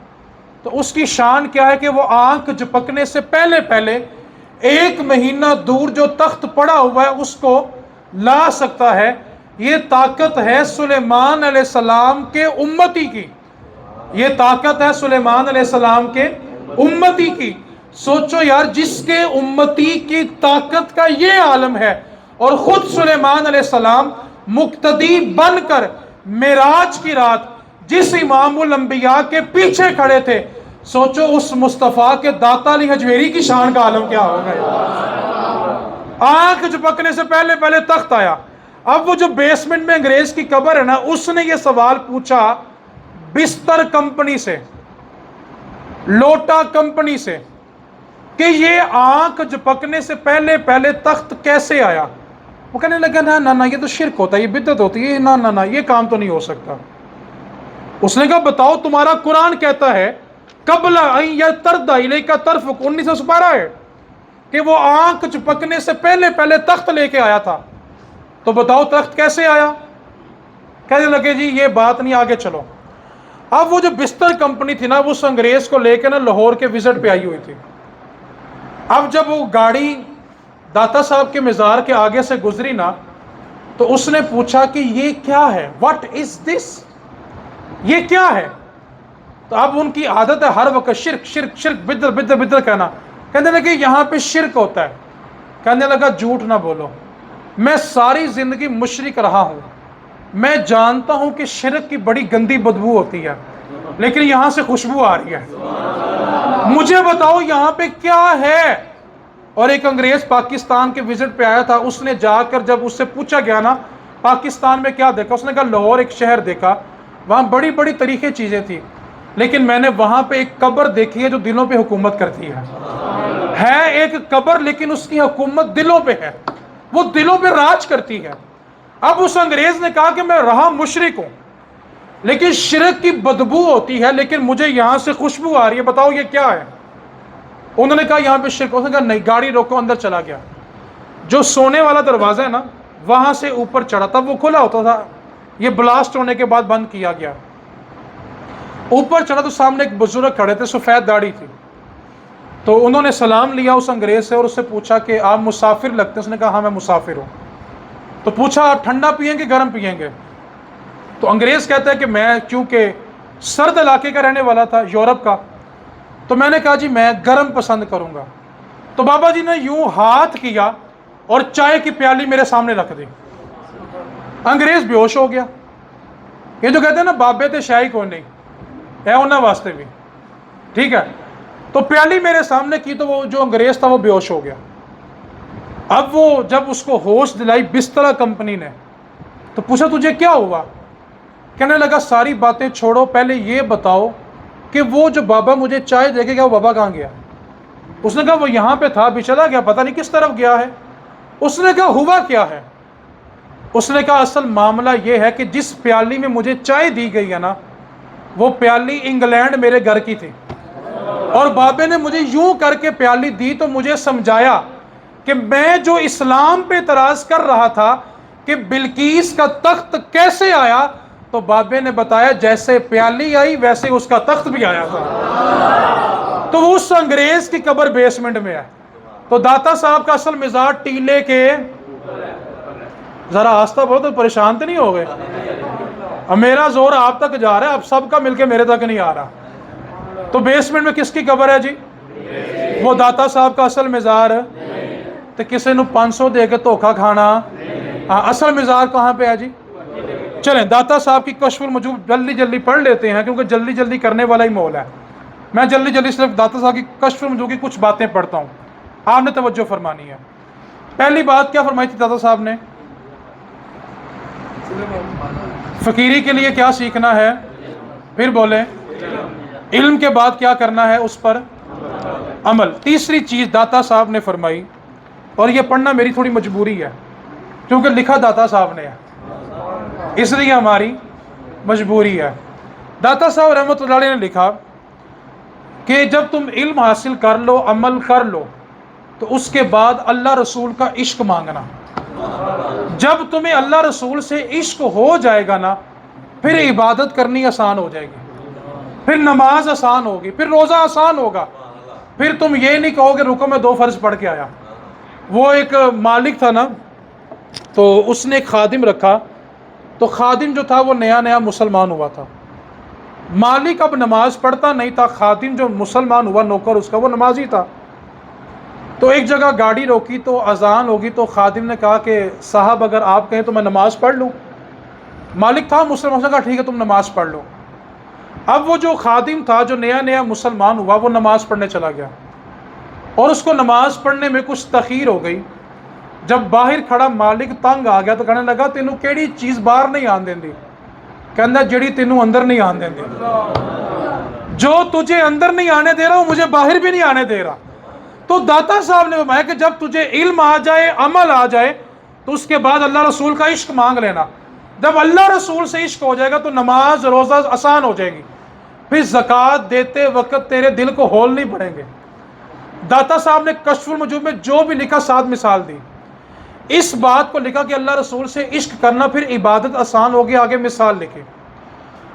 تو اس کی شان کیا ہے کہ وہ آنکھ جھپکنے سے پہلے پہلے 1 مہینہ دور جو تخت پڑا ہوا ہے اس کو لا سکتا ہے. یہ طاقت ہے سلیمان علیہ السلام کے امتی کی، یہ طاقت ہے سلیمان علیہ السلام کے امتی کی. سوچو یار، جس کے امتی کی طاقت کا یہ عالم ہے اور خود سلیمان علیہ السلام مقتدی بن کر معراج کی رات جس امام الانبیاء کے پیچھے کھڑے تھے، سوچو اس مصطفیٰ کے داتا علی حجویری کی شان کا عالم کیا ہوگا. آنکھ جھپکنے سے پہلے پہلے تخت آیا. اب وہ جو بیسمنٹ میں انگریز کی قبر ہے نا، اس نے یہ سوال پوچھا بستر کمپنی سے، لوٹا کمپنی سے، کہ یہ آنکھ جھپکنے سے پہلے پہلے تخت کیسے آیا. وہ کہنے لگا نہ یہ تو شرک ہوتا ہے، یہ بدعت ہوتی ہے، نہ یہ کام تو نہیں ہو سکتا. اس نے کہا بتاؤ، تمہارا قرآن کہتا ہے قبل ان یرتد الیک طرفک، 19 سپارہ ہے کہ وہ آنکھ چپکنے سے پہلے پہلے تخت لے کے آیا تھا. تو بتاؤ تخت کیسے آیا. کہنے لگے جی یہ بات نہیں، آگے چلو. اب وہ جو بستر کمپنی تھی نا، وہ اس انگریز کو لے کے نا لاہور کے وزٹ پہ آئی ہوئی تھی. اب جب وہ گاڑی داتا صاحب کے مزار کے آگے سے گزری نا، تو اس نے پوچھا کہ یہ کیا ہے، واٹ از دس، یہ کیا ہے. تو اب ان کی عادت ہے ہر وقت شرک شرک شرک، بدر بدر بدر کہنا. کہنے لگے یہاں پہ شرک ہوتا ہے. کہنے لگا جھوٹ نہ بولو، میں ساری زندگی مشرک رہا ہوں، میں جانتا ہوں کہ شرک کی بڑی گندی بدبو ہوتی ہے، لیکن یہاں سے خوشبو آ رہی ہے، مجھے بتاؤ یہاں پہ کیا ہے. اور ایک انگریز پاکستان کے وزٹ پہ آیا تھا، اس نے جا کر جب اس سے پوچھا گیا نا پاکستان میں کیا دیکھا، اس نے کہا لاہور ایک شہر دیکھا، وہاں بڑی بڑی طریقے چیزیں تھی، لیکن میں نے وہاں پہ ایک قبر دیکھی ہے جو دلوں پہ حکومت کرتی ہے ایک قبر، لیکن اس کی حکومت دلوں پہ ہے، وہ دلوں پہ راج کرتی ہے. اب اس انگریز نے کہا کہ میں رہا مشرک ہوں، لیکن شرک کی بدبو ہوتی ہے، لیکن مجھے یہاں سے خوشبو آ رہی ہے، بتاؤ یہ کیا ہے. انہوں نے کہا یہاں پہ شرک. اس نے کہا نہیں، گاڑی روکو. اندر چلا گیا. جو سونے والا دروازہ ہے نا، وہاں سے اوپر چڑھا، تب وہ کھلا ہوتا تھا، یہ بلاسٹ ہونے کے بعد بند کیا گیا. اوپر چڑھا تو سامنے ایک بزرگ کھڑے تھے، سفید داڑھی تھی. تو انہوں نے سلام لیا اس انگریز سے اور اس سے پوچھا کہ آپ مسافر لگتے ہیں. اس نے کہا ہاں میں مسافر ہوں. تو پوچھا آپ ٹھنڈا پئیں گے گرم پئیں گے. تو انگریز کہتا ہے کہ میں چونکہ سرد علاقے کا رہنے والا تھا، یورپ کا، تو میں نے کہا جی میں گرم پسند کروں گا. تو بابا جی نے یوں ہاتھ کیا اور چائے کی پیالی میرے سامنے رکھ دی. انگریز بے ہوش ہو گیا. یہ جو کہتے ہیں نا بابے تے شاہی کو نہیں ہے انہوں واسطے بھی ٹھیک ہے. تو پیالی میرے سامنے کی تو وہ جو انگریز تھا وہ بے ہوش ہو گیا. اب وہ جب اس کو ہوش دلائی بستر کمپنی نے تو پوچھا تجھے کیا ہوا. کہنے لگا ساری باتیں چھوڑو، پہلے یہ بتاؤ کہ وہ جو بابا مجھے چائے دے کے گیا وہ بابا کہاں گیا. اس نے کہا وہ یہاں پہ تھا، ابھی چلا گیا، پتہ نہیں کس طرف گیا ہے. اس نے کہا ہوا کیا ہے. اس نے کہا اصل معاملہ یہ ہے کہ جس پیالی میں مجھے چائے دی گئی ہے نا، وہ پیالی انگلینڈ میرے گھر کی تھی، اور بابے نے مجھے یوں کر کے پیالی دی تو مجھے سمجھایا کہ میں جو اسلام پہ اعتراض کر رہا تھا کہ بلقیس کا تخت کیسے آیا، تو بابے نے بتایا جیسے پیالی آئی ویسے اس کا تخت بھی آیا تھا. تو اس انگریز کی قبر بیسمنٹ میں ہے. تو داتا صاحب کا اصل مزاج ٹیلے کے، ذرا آستہ بہت پریشان تو نہیں ہو گئے. اب میرا زور آپ تک جا رہا ہے، اب سب کا مل کے میرے تک نہیں آ رہا. تو بیسمنٹ میں کس کی قبر ہے جی؟ وہ داتا صاحب کا اصل مزار. تو کسی نے 500 دے کے دھوکا کھانا. اصل مزار کہاں پہ ہے جی؟ چلیں داتا صاحب کی کشف المجوب جلدی جلدی پڑھ لیتے ہیں، کیونکہ جلدی جلدی کرنے والا ہی مول ہے. میں جلدی جلدی صرف داتا صاحب کی کشف المجوب کی کچھ باتیں پڑھتا ہوں، آپ نے توجہ فرمانی ہے. پہلی بات کیا فرمائی تھی داتا صاحب نے؟ فقیری کے لیے کیا سیکھنا ہے؟ پھر بولیں علم کے بعد کیا کرنا ہے؟ اس پر عمل. تیسری چیز داتا صاحب نے فرمائی، اور یہ پڑھنا میری تھوڑی مجبوری ہے کیونکہ لکھا داتا صاحب نے ہے، اس لیے ہماری مجبوری ہے. داتا صاحب رحمۃ اللہ علیہ نے لکھا کہ جب تم علم حاصل کر لو، عمل کر لو، تو اس کے بعد اللہ رسول کا عشق مانگنا. جب تمہیں اللہ رسول سے عشق ہو جائے گا نا، پھر عبادت کرنی آسان ہو جائے گی، پھر نماز آسان ہوگی، پھر روزہ آسان ہوگا. پھر تم یہ نہیں کہو کہ رکو میں 2 فرض پڑھ کے آیا. وہ ایک مالک تھا نا، تو اس نے ایک خادم رکھا. تو خادم جو تھا وہ نیا نیا مسلمان ہوا تھا. مالک اب نماز پڑھتا نہیں تھا، خادم جو مسلمان ہوا نوکر اس کا وہ نمازی تھا. تو ایک جگہ گاڑی روکی تو اذان ہوگی، تو خادم نے کہا کہ صاحب اگر آپ کہیں تو میں نماز پڑھ لوں. مالک تھا مسلمان، نے کہا ٹھیک ہے تم نماز پڑھ لو. اب وہ جو خادم تھا جو نیا نیا مسلمان ہوا وہ نماز پڑھنے چلا گیا، اور اس کو نماز پڑھنے میں کچھ تاخیر ہو گئی. جب باہر کھڑا مالک تنگ آ گیا تو کہنے لگا تینوں کیڑی چیز باہر نہیں آن دیں دی؟ کہنا جڑی تینوں اندر نہیں آن دیں دی. جو تجھے اندر نہیں آنے دے رہا وہ مجھے باہر بھی نہیں آنے دے رہا. تو داتا صاحب نے فرمایا کہ جب تجھے علم آ جائے، عمل آ جائے، تو اس کے بعد اللہ رسول کا عشق مانگ لینا. جب اللہ رسول سے عشق ہو جائے گا تو نماز روزہ آسان ہو جائے گی، پھر زکوٰۃ دیتے وقت تیرے دل کو ہول نہیں پڑیں گے. داتا صاحب نے کشف المجوب میں جو بھی لکھا 7 مثال دی. اس بات کو لکھا کہ اللہ رسول سے عشق کرنا پھر عبادت آسان ہوگی. آگے مثال لکھی.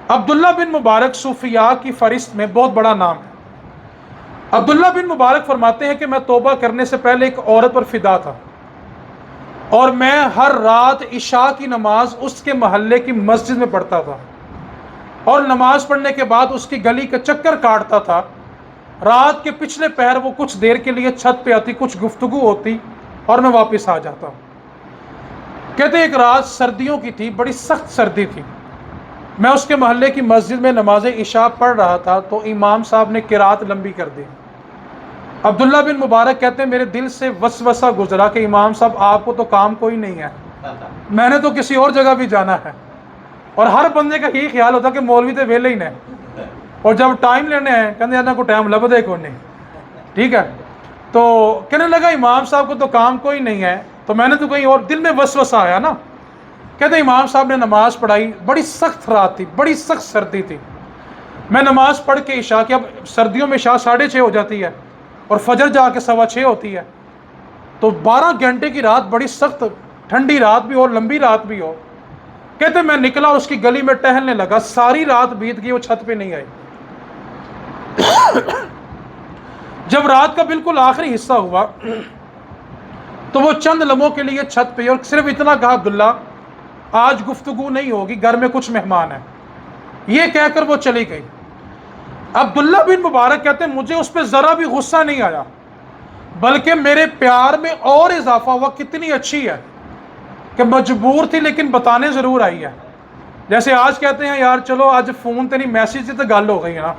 عبداللہ بن مبارک صوفیاء کی فہرست میں بہت بڑا نام ہے. عبداللہ بن مبارک فرماتے ہیں کہ میں توبہ کرنے سے پہلے ایک عورت پر فدا تھا، اور میں ہر رات عشاء کی نماز اس کے محلے کی مسجد میں پڑھتا تھا، اور نماز پڑھنے کے بعد اس کی گلی کا چکر کاٹتا تھا. رات کے پچھلے پہر وہ کچھ دیر کے لیے چھت پہ آتی، کچھ گفتگو ہوتی اور میں واپس آ جاتا. کہتے ایک رات سردیوں کی تھی، بڑی سخت سردی تھی. میں اس کے محلے کی مسجد میں نماز عشاء پڑھ رہا تھا تو امام صاحب نے قرات لمبی کر دی. عبداللہ بن مبارک کہتے ہیں میرے دل سے وسوسہ گزرا کہ امام صاحب آپ کو تو کام کوئی نہیں ہے، میں نے تو کسی اور جگہ بھی جانا ہے. اور ہر بندے کا یہی خیال ہوتا کہ مولوی تو ویلے ہی نے، اور جب ٹائم لینے ہیں کہتے ہیں کو ٹائم لب دے کو نہیں. ٹھیک ہے، تو کہنے لگا امام صاحب کو تو کام کوئی نہیں ہے، تو میں نے تو کہیں اور، دل میں وسوسہ آیا نا. کہتے ہیں امام صاحب نے نماز پڑھائی، بڑی سخت رات تھی، بڑی سخت سردی تھی. میں نماز پڑھ کے عشاء کی، اب سردیوں میں عشاء 6:30 ہو جاتی ہے اور فجر جا کے 6:15 ہوتی ہے، تو 12 گھنٹے کی رات، بڑی سخت ٹھنڈی رات بھی ہو اور لمبی رات بھی ہو. کہتے میں نکلا اور اس کی گلی میں ٹہلنے لگا. ساری رات بیت گئی، وہ چھت پہ نہیں آئی. جب رات کا بالکل آخری حصہ ہوا تو وہ چند لمحوں کے لیے چھت پہ، اور صرف اتنا کہا عبداللہ آج گفتگو نہیں ہوگی، گھر میں کچھ مہمان ہیں. یہ کہہ کر وہ چلی گئی. عبداللہ بن مبارک کہتے ہیں مجھے اس پہ ذرا بھی غصہ نہیں آیا، بلکہ میرے پیار میں اور اضافہ ہوا. کتنی اچھی ہے کہ مجبور تھی لیکن بتانے ضرور آئی ہے. جیسے آج کہتے ہیں یار چلو آج فون تے نہیں میسیج سے تو گل ہو گئی ہے نا،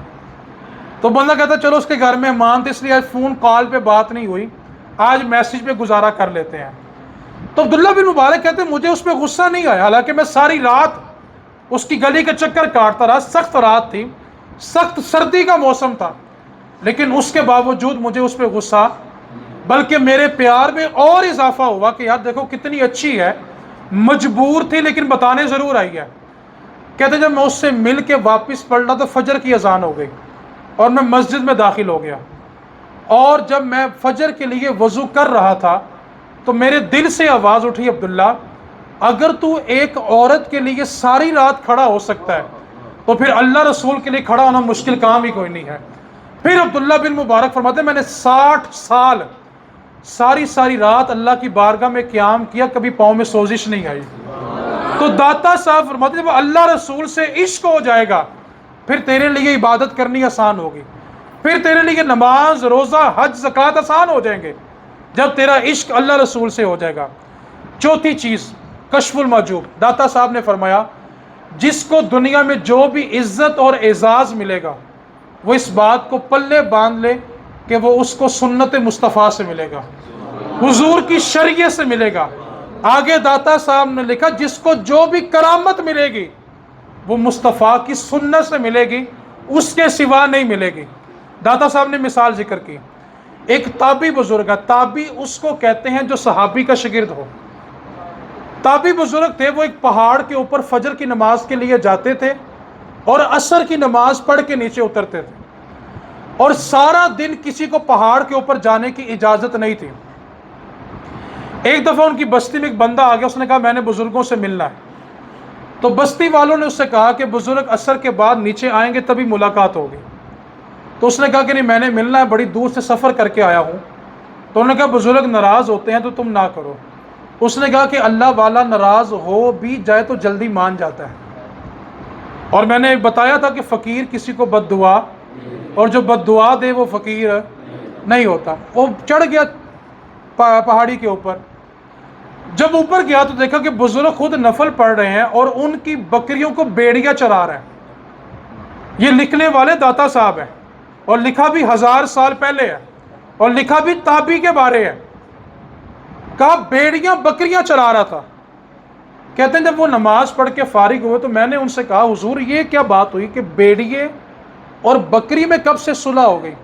تو بندہ کہتا ہے چلو اس کے گھر مہمان تھے اس لیے آج فون کال پہ بات نہیں ہوئی، آج میسیج پہ گزارا کر لیتے ہیں. تو عبداللہ بن مبارک کہتے ہیں مجھے اس پہ غصہ نہیں آیا، حالانکہ میں ساری رات اس کی گلی کا چکر کاٹتا رہا. سخت رات تھی، سخت سردی کا موسم تھا، لیکن اس کے باوجود مجھے اس پہ غصہ، بلکہ میرے پیار میں اور اضافہ ہوا کہ یار دیکھو کتنی اچھی ہے، مجبور تھی لیکن بتانے ضرور آئی ہے. کہتے جب میں اس سے مل کے واپس پلٹا تو فجر کی اذان ہو گئی اور میں مسجد میں داخل ہو گیا. اور جب میں فجر کے لیے وضو کر رہا تھا تو میرے دل سے آواز اٹھی عبداللہ اگر تو ایک عورت کے لیے ساری رات کھڑا ہو سکتا ہے تو پھر اللہ رسول کے لیے کھڑا ہونا مشکل کام ہی کوئی نہیں ہے. پھر عبداللہ بن مبارک فرماتے ہیں میں نے 60 سال ساری رات اللہ کی بارگاہ میں قیام کیا، کبھی پاؤں میں سوزش نہیں آئی. تو داتا صاحب فرماتے ہیں جب اللہ رسول سے عشق ہو جائے گا پھر تیرے لیے عبادت کرنی آسان ہوگی، پھر تیرے لیے نماز روزہ حج زکوٰۃ آسان ہو جائیں گے جب تیرا عشق اللہ رسول سے ہو جائے گا. چوتھی چیز کشف المحجوب. داتا صاحب نے فرمایا جس کو دنیا میں جو بھی عزت اور اعزاز ملے گا وہ اس بات کو پلے باندھ لے کہ وہ اس کو سنت مصطفیٰ سے ملے گا، حضور کی شریعت سے ملے گا. آگے داتا صاحب نے لکھا جس کو جو بھی کرامت ملے گی وہ مصطفیٰ کی سنت سے ملے گی، اس کے سوا نہیں ملے گی. داتا صاحب نے مثال ذکر کی، ایک تابعی بزرگ ہے. تابعی اس کو کہتے ہیں جو صحابی کا شاگرد ہو. تابعی بزرگ تھے، وہ ایک پہاڑ کے اوپر فجر کی نماز کے لیے جاتے تھے اور عصر کی نماز پڑھ کے نیچے اترتے تھے. اور سارا دن کسی کو پہاڑ کے اوپر جانے کی اجازت نہیں تھی۔ ایک دفعہ ان کی بستی میں ایک بندہ آ گیا، اس نے کہا میں نے بزرگوں سے ملنا ہے۔ تو بستی والوں نے اس سے کہا کہ بزرگ عصر کے بعد نیچے آئیں گے تبھی ملاقات ہوگی۔ تو اس نے کہا کہ نہیں، میں نے ملنا ہے، بڑی دور سے سفر کر کے آیا ہوں۔ تو انہوں نے کہا بزرگ ناراض ہوتے ہیں تو تم نہ کرو۔ اس نے کہا کہ اللہ والا ناراض ہو بھی جائے تو جلدی مان جاتا ہے، اور میں نے بتایا تھا کہ فقیر کسی کو بد دعا، اور جو بد دعا دے وہ فقیر نہیں ہوتا۔ وہ چڑھ گیا پہاڑی کے اوپر۔ جب اوپر گیا تو دیکھا کہ بزرگ خود نفل پڑھ رہے ہیں اور ان کی بکریوں کو بیڑیاں چرا رہے ہیں۔ یہ لکھنے والے داتا صاحب ہیں، اور لکھا بھی 1000 سال پہلے ہے، اور لکھا بھی تابی کے بارے ہے۔ کہا بیڑیاں بکریاں چلا رہا تھا۔ کہتے ہیں جب وہ نماز پڑھ کے فارغ ہوئے تو میں نے ان سے کہا حضور یہ کیا بات ہوئی کہ بیڑیے اور بکری میں کب سے صلح ہو گئی؟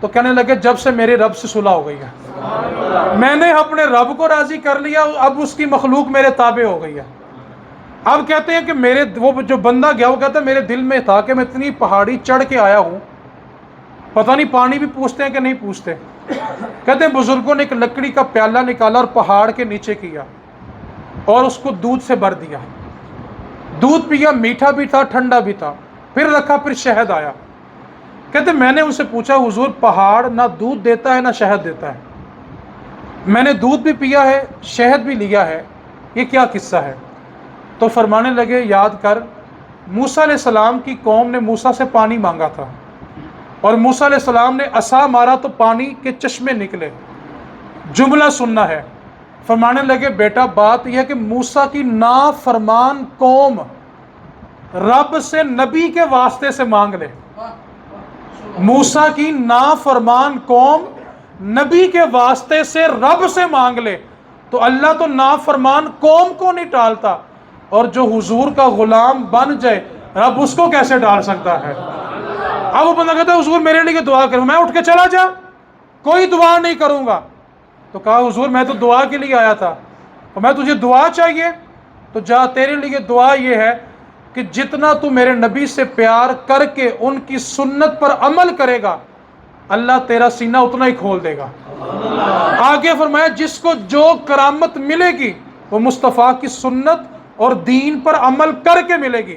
تو کہنے لگے جب سے میرے رب سے صلح ہو گئی ہے، میں نے اپنے رب کو راضی کر لیا، اب اس کی مخلوق میرے تابع ہو گئی ہے۔ اب کہتے ہیں کہ وہ جو بندہ گیا وہ کہتا ہے میرے دل میں تھا کہ میں اتنی پہاڑی چڑھ کے آیا ہوں، پتہ نہیں پانی بھی پوچھتے ہیں کہ نہیں پوچھتے۔ کہتے ہیں بزرگوں نے ایک لکڑی کا پیالہ نکالا اور پہاڑ کے نیچے کیا اور اس کو دودھ سے بھر دیا۔ دودھ پیا، میٹھا بھی تھا ٹھنڈا بھی تھا، پھر رکھا، پھر شہد آیا۔ کہتے ہیں میں نے ان سے پوچھا حضور پہاڑ نہ دودھ دیتا ہے نہ شہد دیتا ہے، میں نے دودھ بھی پیا ہے شہد بھی لیا ہے، یہ کیا قصہ ہے؟ تو فرمانے لگے یاد کر موسیٰ علیہ السلام کی قوم نے موسیٰ سے پانی مانگا تھا، اور موسیٰ علیہ السلام نے عصا مارا تو پانی کے چشمے نکلے، جملہ سننا ہے۔ فرمانے لگے بیٹا بات یہ ہے کہ موسیٰ کی نافرمان قوم رب سے نبی کے واسطے سے مانگ لے، موسیٰ کی نافرمان قوم نبی کے واسطے سے رب سے مانگ لے تو اللہ تو نافرمان قوم کو نہیں ٹالتا، اور جو حضور کا غلام بن جائے رب اس کو کیسے ڈال سکتا ہے؟ اب وہ بندہ کہتا ہے حضور میرے لیے دعا کرو، میں اٹھ کے چلا جا، کوئی دعا نہیں کروں گا۔ تو کہا حضور میں تو دعا کے لیے آیا تھا، تو میں تجھے دعا چاہیے تو جا، تیرے لیے دعا یہ ہے کہ جتنا تو میرے نبی سے پیار کر کے ان کی سنت پر عمل کرے گا اللہ تیرا سینہ اتنا ہی کھول دے گا۔ آگے فرمایا جس کو جو کرامت ملے گی وہ مصطفیٰ کی سنت اور دین پر عمل کر کے ملے گی،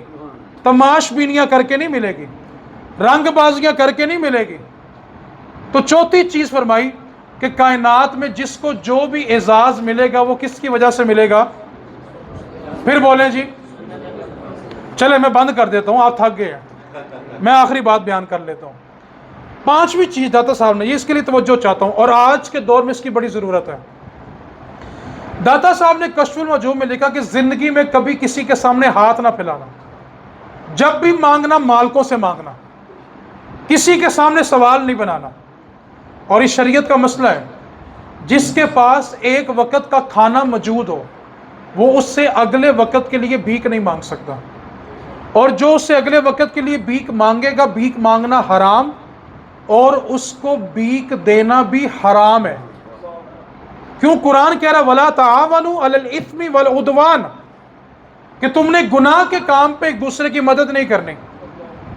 تماش بینیاں کر کے نہیں ملے گی، رنگ بازیاں کر کے نہیں ملے گی۔ تو چوتھی چیز فرمائی کہ کائنات میں جس کو جو بھی اعزاز ملے گا وہ کس کی وجہ سے ملے گا؟ پھر بولیں جی، چلے میں بند کر دیتا ہوں، آپ تھک گئے ہیں، میں آخری بات بیان کر لیتا ہوں۔ پانچویں چیز داتا صاحب نے، یہ اس کے لیے توجہ چاہتا ہوں اور آج کے دور میں اس کی بڑی ضرورت ہے۔ داتا صاحب نے کشف الموجوب میں لکھا کہ زندگی میں کبھی کسی کے سامنے ہاتھ نہ پھیلانا، جب بھی مانگنا مالکوں سے مانگنا، کسی کے سامنے سوال نہیں بنانا۔ اور اس شریعت کا مسئلہ ہے، جس کے پاس ایک وقت کا کھانا موجود ہو وہ اس سے اگلے وقت کے لیے بھیک نہیں مانگ سکتا، اور جو اس سے اگلے وقت کے لیے بھیک مانگے گا بھیک مانگنا حرام، اور اس کو بھیک دینا بھی حرام ہے۔ کیوں؟ قرآن کہہ رہا وَلَا تَعَاوَنُوا عَلَى الْإِثْمِ وَالْعُدْوَانِ، کہ تم نے گناہ کے کام پہ ایک دوسرے کی مدد نہیں کرنی۔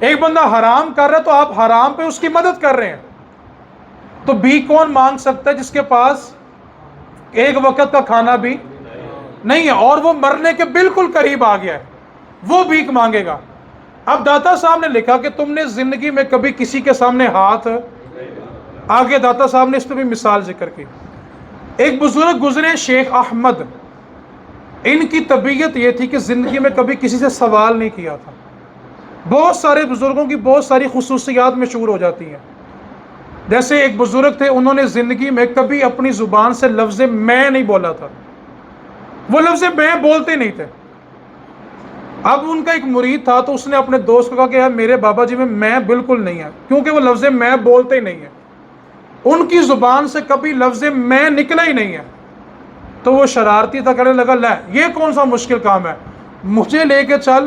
ایک بندہ حرام کر رہا ہے تو آپ حرام پہ اس کی مدد کر رہے ہیں، تو بھیک کون مانگ سکتا ہے؟ جس کے پاس ایک وقت کا کھانا بھی نہیں ہے اور وہ مرنے کے بالکل قریب آ گیا ہے، وہ بھیک مانگے گا۔ اب داتا صاحب نے لکھا کہ تم نے زندگی میں کبھی کسی کے سامنے ہاتھ، آگے داتا صاحب نے اس پہ بھی مثال ذکر کی۔ ایک بزرگ گزرے شیخ احمد، ان کی طبیعت یہ تھی کہ زندگی میں کبھی کسی سے سوال نہیں کیا تھا۔ بہت سارے بزرگوں کی بہت ساری خصوصیات مشہور ہو جاتی ہیں، جیسے ایک بزرگ تھے انہوں نے زندگی میں کبھی اپنی زبان سے لفظ میں نہیں بولا تھا، وہ لفظ میں بولتے نہیں تھے۔ اب ان کا ایک مرید تھا تو اس نے اپنے دوست کو کہا کہ یار میرے بابا جی میں بالکل نہیں ہے، کیونکہ وہ لفظ میں بولتے ہی نہیں ہے، ان کی زبان سے کبھی لفظ میں نکلا ہی نہیں ہے۔ تو وہ شرارتی تھا، کہنے لگا لے یہ کون سا مشکل کام ہے، مجھے لے کے چل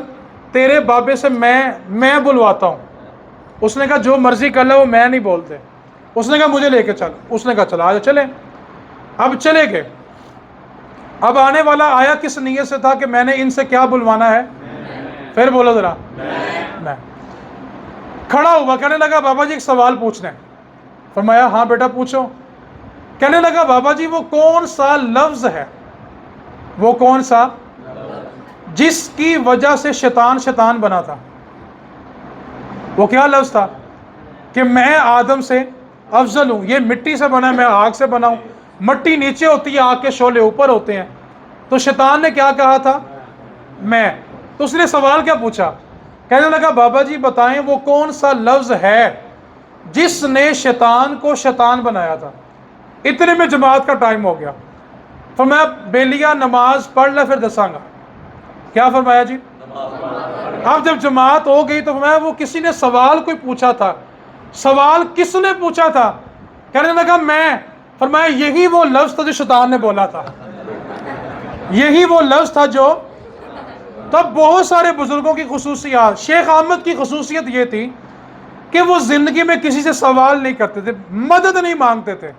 تیرے بابے سے میں بلواتا ہوں۔ اس نے کہا جو مرضی کر لے، وہ میں نہیں بولتے۔ اس نے کہا مجھے لے کے چل، اس نے کہا چلا آجا چلیں۔ اب چلے گئے، اب آنے والا آیا کس نیت سے تھا کہ میں نے ان سے کیا بلوانا ہے؟ پھر بولو ذرا، میں۔ کھڑا ہوا، کہنے لگا بابا جی ایک سوال پوچھنا ہے۔ فرمایا ہاں بیٹا پوچھو۔ کہنے لگا بابا جی وہ کون سا لفظ ہے، وہ کون سا جس کی وجہ سے شیطان بنا تھا؟ وہ کیا لفظ تھا؟ کہ میں آدم سے افضل ہوں، یہ مٹی سے بنا ہے، میں آگ سے بنا ہوں، مٹی نیچے ہوتی ہے، آگ کے شعلے اوپر ہوتے ہیں۔ تو شیطان نے کیا کہا تھا؟ میں۔ تو اس نے سوال کیا پوچھا؟ کہنے لگا بابا جی بتائیں وہ کون سا لفظ ہے جس نے شیطان کو شیطان بنایا تھا؟ اتنے میں جماعت کا ٹائم ہو گیا۔ فرمایا بیلیا نماز پڑھ لے پھر دساں گا۔ کیا فرمایا جی؟ اب جب جماعت ہو گئی تو فرمایا وہ کسی نے سوال کوئی پوچھا تھا۔ سوال کس نے پوچھا تھا؟ کہنے لگا میں۔ فرمایا یہی وہ لفظ تھا جو شیطان نے بولا تھا، یہی وہ لفظ تھا جو… تب بہت سارے بزرگوں کی خصوصیات، شیخ احمد کی خصوصیت یہ تھی کہ وہ زندگی میں کسی سے سوال نہیں کرتے تھے، مدد نہیں مانگتے تھے،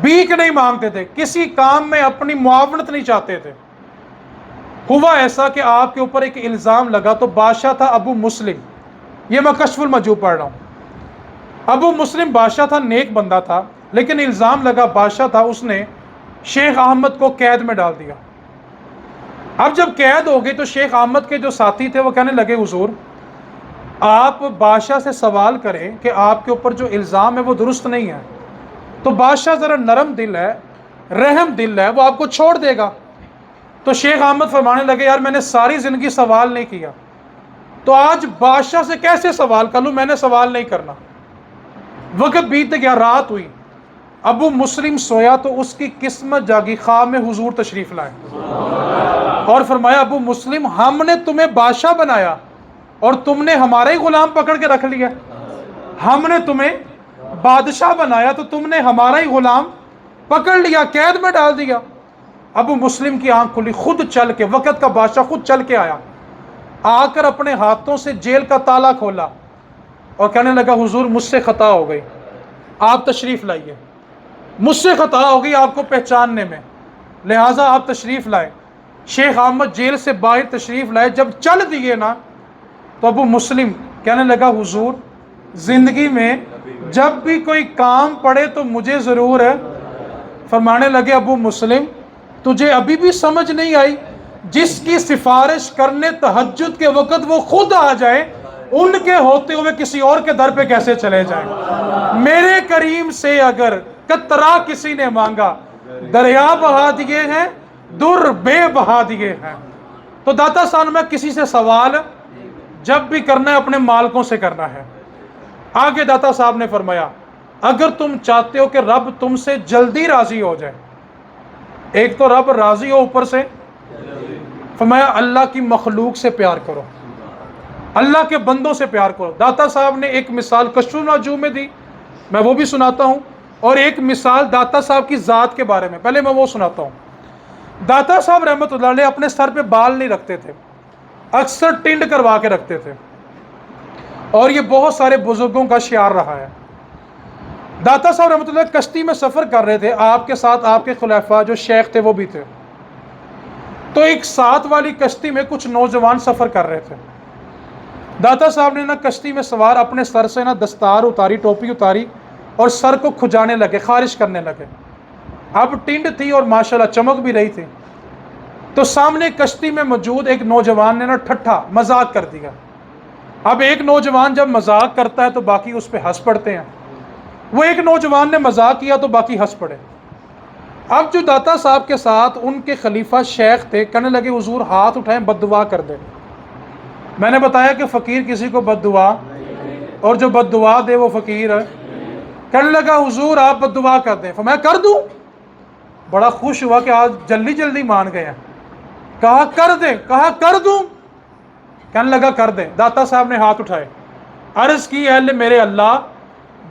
بھیک نہیں مانگتے تھے، کسی کام میں اپنی معاونت نہیں چاہتے تھے۔ ہوا ایسا کہ آپ کے اوپر ایک الزام لگا، تو بادشاہ تھا ابو مسلم، یہ میں کشف المجوب پڑھ رہا ہوں۔ ابو مسلم بادشاہ تھا، نیک بندہ تھا، لیکن الزام لگا، بادشاہ تھا، اس نے شیخ احمد کو قید میں ڈال دیا۔ اب جب قید ہو گئی تو شیخ احمد کے جو ساتھی تھے وہ کہنے لگے حضور آپ بادشاہ سے سوال کریں کہ آپ کے اوپر جو الزام ہے وہ درست نہیں ہے، تو بادشاہ ذرا نرم دل ہے، رحم دل ہے، وہ آپ کو چھوڑ دے گا۔ تو شیخ احمد فرمانے لگے یار میں نے ساری زندگی سوال نہیں کیا، تو آج بادشاہ سے کیسے سوال کر لوں، میں نے سوال نہیں کرنا۔ وقت بیت گیا، رات ہوئی، ابو مسلم سویا تو اس کی قسمت جاگی، خواب میں حضور تشریف لائے اور فرمایا ابو مسلم ہم نے تمہیں بادشاہ بنایا اور تم نے ہمارا ہی غلام پکڑ کے رکھ لیا، ہم نے تمہیں بادشاہ بنایا تو تم نے ہمارا ہی غلام پکڑ لیا، قید میں ڈال دیا۔ ابو مسلم کی آنکھ کھلی، خود چل کے، وقت کا بادشاہ خود چل کے آیا، آ کر اپنے ہاتھوں سے جیل کا تالا کھولا اور کہنے لگا حضور مجھ سے خطا ہو گئی، آپ تشریف لائیے، مجھ سے خطا ہو گئی آپ کو پہچاننے میں، لہٰذا آپ تشریف لائے۔ شیخ احمد جیل سے باہر تشریف لائے، جب چل دیے نا تو ابو مسلم کہنے لگا حضور زندگی میں جب بھی کوئی کام پڑے تو مجھے ضرور ہے۔ فرمانے لگے ابو مسلم تجھے ابھی بھی سمجھ نہیں آئی، جس کی سفارش کرنے تہجد کے وقت وہ خود آ جائے، ان کے ہوتے ہوئے کسی اور کے در پہ کیسے چلے جائیں؟ میرے کریم سے اگر قطرہ کسی نے مانگا، دریا بہا دیے ہیں، در بے بہا دیے ہیں۔ تو داتا صاحب میں کسی سے سوال جب بھی کرنا ہے اپنے مالکوں سے کرنا ہے۔ آگے داتا صاحب نے فرمایا اگر تم چاہتے ہو کہ رب تم سے جلدی راضی ہو جائے، ایک تو رب راضی ہو اوپر سے، فرمایا اللہ کی مخلوق سے پیار کرو، اللہ کے بندوں سے پیار کرو۔ داتا صاحب نے ایک مثال کشف النجوم میں دی، میں وہ بھی سناتا ہوں، اور ایک مثال داتا صاحب کی ذات کے بارے میں، پہلے میں وہ سناتا ہوں۔ داتا صاحب رحمۃ اللہ علیہ اپنے سر پہ بال نہیں رکھتے تھے، اکثر ٹنڈ کروا کے رکھتے تھے، اور یہ بہت سارے بزرگوں کا شعار رہا ہے۔ داتا صاحب رحمۃ اللہ کشتی میں سفر کر رہے تھے، آپ کے ساتھ آپ کے خلفاء جو شیخ تھے وہ بھی تھے، تو ایک ساتھ والی کشتی میں کچھ نوجوان سفر کر رہے تھے۔ داتا صاحب نے نا کشتی میں سوار اپنے سر سے نا دستار اتاری، ٹوپی اتاری اور سر کو کھجانے لگے، خارش کرنے لگے۔ اب ٹنڈ تھی اور ماشاءاللہ چمک بھی رہی تھی، تو سامنے کشتی میں موجود ایک نوجوان نے نا ٹھٹھا مذاق کر دیا۔ اب ایک نوجوان جب مذاق کرتا ہے تو باقی اس پہ ہنس پڑتے ہیں، وہ ایک نوجوان نے مذاق کیا تو باقی ہنس پڑے۔ اب جو داتا صاحب کے ساتھ ان کے خلیفہ شیخ تھے کہنے لگے حضور ہاتھ اٹھائیں بد دعا کر دیں۔ میں نے بتایا کہ فقیر کسی کو بد دعا، اور جو بد دعا دے وہ فقیر ہے۔ کہنے لگا حضور آپ بد دعا کر دیں، فرمایا کر دوں؟ بڑا خوش ہوا کہ آج جلدی جلدی مان گئے ہیں، کہا کر دیں، کہا کر دوں؟ کہنے لگا کر دیں۔ داتا صاحب نے ہاتھ اٹھائے، عرض کی اے میرے اللہ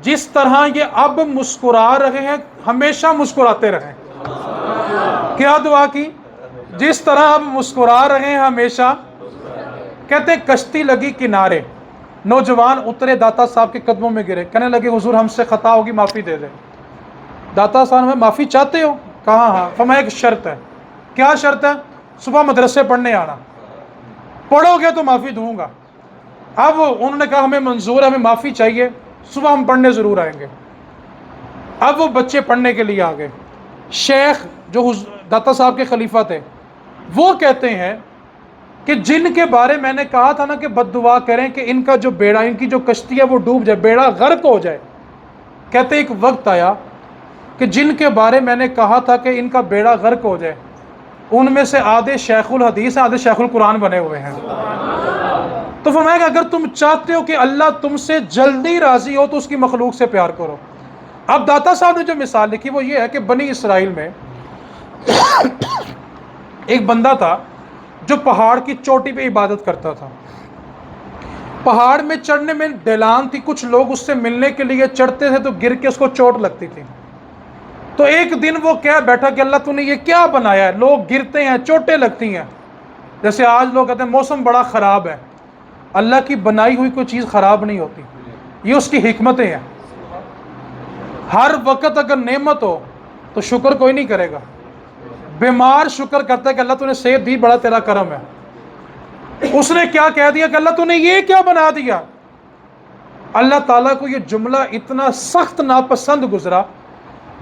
جس طرح یہ اب مسکرا رہے ہیں ہمیشہ مسکراتے رہیں۔ کیا دعا کی؟ جس طرح اب مسکرا رہے ہیں ہمیشہ۔ کہتے کشتی لگی کنارے، نوجوان اترے، داتا صاحب کے قدموں میں گرے، کہنے لگے حضور ہم سے خطا ہوگی، معافی دے دیں۔ داتا صاحب میں معافی چاہتے ہو؟ کہا ہاں۔ فرمایا ایک شرط ہے۔ کیا شرط ہے؟ صبح مدرسے پڑھنے آنا، پڑھو گے تو معافی دوں گا۔ اب انہوں نے کہا ہمیں منظور ہے، ہمیں معافی چاہیے، صبح ہم پڑھنے ضرور آئیں گے۔ اب وہ بچے پڑھنے کے لیے آ گئے۔ شیخ جو داتا صاحب کے خلیفہ تھے وہ کہتے ہیں کہ جن کے بارے میں نے کہا تھا نا کہ بد دعا کریں کہ ان کا جو بیڑا، ان کی جو کشتی ہے وہ ڈوب جائے، بیڑا غرق ہو جائے، کہتے ایک وقت آیا کہ جن کے بارے میں نے کہا تھا کہ ان کا بیڑا غرق ہو جائے، ان میں سے آدھے شیخ الحدیث ہیں، آدھے شیخ القرآن بنے ہوئے ہیں۔ تو فرمایا کہ اگر تم چاہتے ہو کہ اللہ تم سے جلدی راضی ہو تو اس کی مخلوق سے پیار کرو۔ اب داتا صاحب نے جو مثال لکھی وہ یہ ہے کہ بنی اسرائیل میں ایک بندہ تھا جو پہاڑ کی چوٹی پہ عبادت کرتا تھا۔ پہاڑ میں چڑھنے میں ڈھلان تھی، کچھ لوگ اس سے ملنے کے لیے چڑھتے تھے تو گر کے اس کو چوٹ لگتی تھی۔ تو ایک دن وہ کہہ بیٹھا کہ اللہ تو نے یہ کیا بنایا ہے، لوگ گرتے ہیں، چوٹیں لگتی ہیں۔ جیسے آج لوگ کہتے ہیں موسم بڑا خراب ہے، اللہ کی بنائی ہوئی کوئی چیز خراب نہیں ہوتی، یہ اس کی حکمتیں ہیں۔ ہر وقت اگر نعمت ہو تو شکر کوئی نہیں کرے گا، بیمار شکر کرتا ہے کہ اللہ تو نے صحت دی، بڑا تیرا کرم ہے۔ اس نے کیا کہہ دیا کہ اللہ تو نے یہ کیا بنا دیا۔ اللہ تعالیٰ کو یہ جملہ اتنا سخت ناپسند گزرا،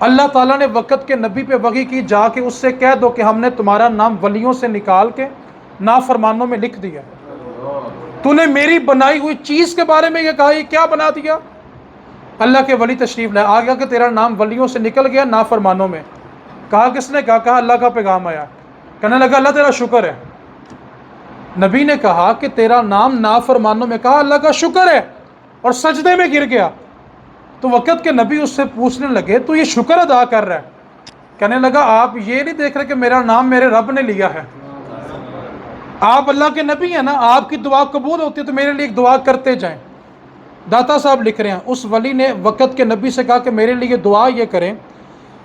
اللہ تعالیٰ نے وقت کے نبی پہ وحی کی، جا کے اس سے کہہ دو کہ ہم نے تمہارا نام ولیوں سے نکال کے نافرمانوں میں لکھ دیا، تو نے میری بنائی ہوئی چیز کے بارے میں یہ کہا، یہ کیا بنا دیا۔ اللہ کے ولی تشریف لائے، آ گیا کہ تیرا نام ولیوں سے نکل گیا نافرمانوں میں۔ کہا کس نے کہا اللہ کا پیغام آیا۔ کہنے لگا اللہ تیرا شکر ہے۔ نبی نے کہا کہ تیرا نام نافرمانوں میں، کہا اللہ کا شکر ہے، اور سجدے میں گر گیا۔ تو وقت کے نبی اس سے پوچھنے لگے تو یہ شکر ادا کر رہا ہے؟ کہنے لگا آپ یہ نہیں دیکھ رہے کہ میرا نام میرے رب نے لیا ہے؟ آپ اللہ کے نبی ہیں نا، آپ کی دعا قبول ہوتی ہے تو میرے لیے ایک دعا کرتے جائیں۔ داتا صاحب لکھ رہے ہیں اس ولی نے وقت کے نبی سے کہا کہ میرے لیے دعا یہ کریں،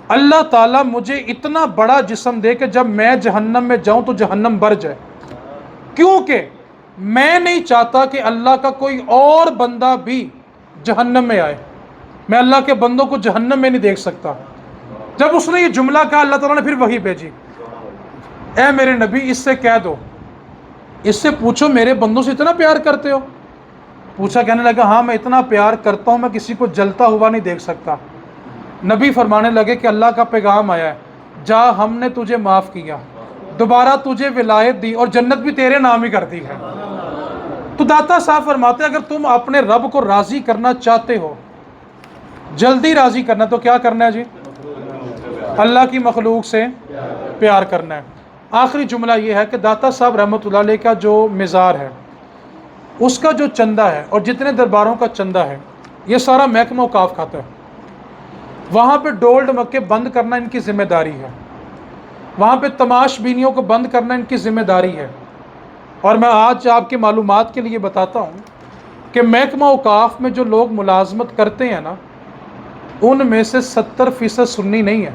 اللہ تعالیٰ مجھے اتنا بڑا جسم دے کہ جب میں جہنم میں جاؤں تو جہنم بھر جائے، کیونکہ میں نہیں چاہتا کہ اللہ کا کوئی اور بندہ بھی جہنم میں آئے، میں اللہ کے بندوں کو جہنم میں نہیں دیکھ سکتا۔ جب اس نے یہ جملہ کہا اللہ تعالیٰ نے پھر وحی بھیجی، اے میرے نبی اس سے کہہ دو، اس سے پوچھو میرے بندوں سے اتنا پیار کرتے ہو؟ پوچھا، کہنے لگا ہاں میں اتنا پیار کرتا ہوں، میں کسی کو جلتا ہوا نہیں دیکھ سکتا۔ نبی فرمانے لگے کہ اللہ کا پیغام آیا ہے، جا ہم نے تجھے معاف کیا، دوبارہ تجھے ولایت دی اور جنت بھی تیرے نام ہی کر دی ہے۔ تو داتا صاحب فرماتے ہیں اگر تم اپنے رب کو راضی کرنا چاہتے ہو، جلدی راضی کرنا، تو کیا کرنا ہے جی؟ اللہ کی مخلوق سے پیار کرنا ہے۔ آخری جملہ یہ ہے کہ داتا صاحب رحمۃ اللہ علیہ کا جو مزار ہے، اس کا جو چندہ ہے اور جتنے درباروں کا چندہ ہے، یہ سارا محکمہ اوقاف کھاتا ہے۔ وہاں پہ ڈول ڈمکے بند کرنا ان کی ذمہ داری ہے، وہاں پہ تماش بینیوں کو بند کرنا ان کی ذمہ داری ہے۔ اور میں آج آپ کی معلومات کے لیے بتاتا ہوں کہ محکمہ اوقاف میں جو لوگ ملازمت کرتے ہیں نا، ان میں سے 70% سنی نہیں ہے،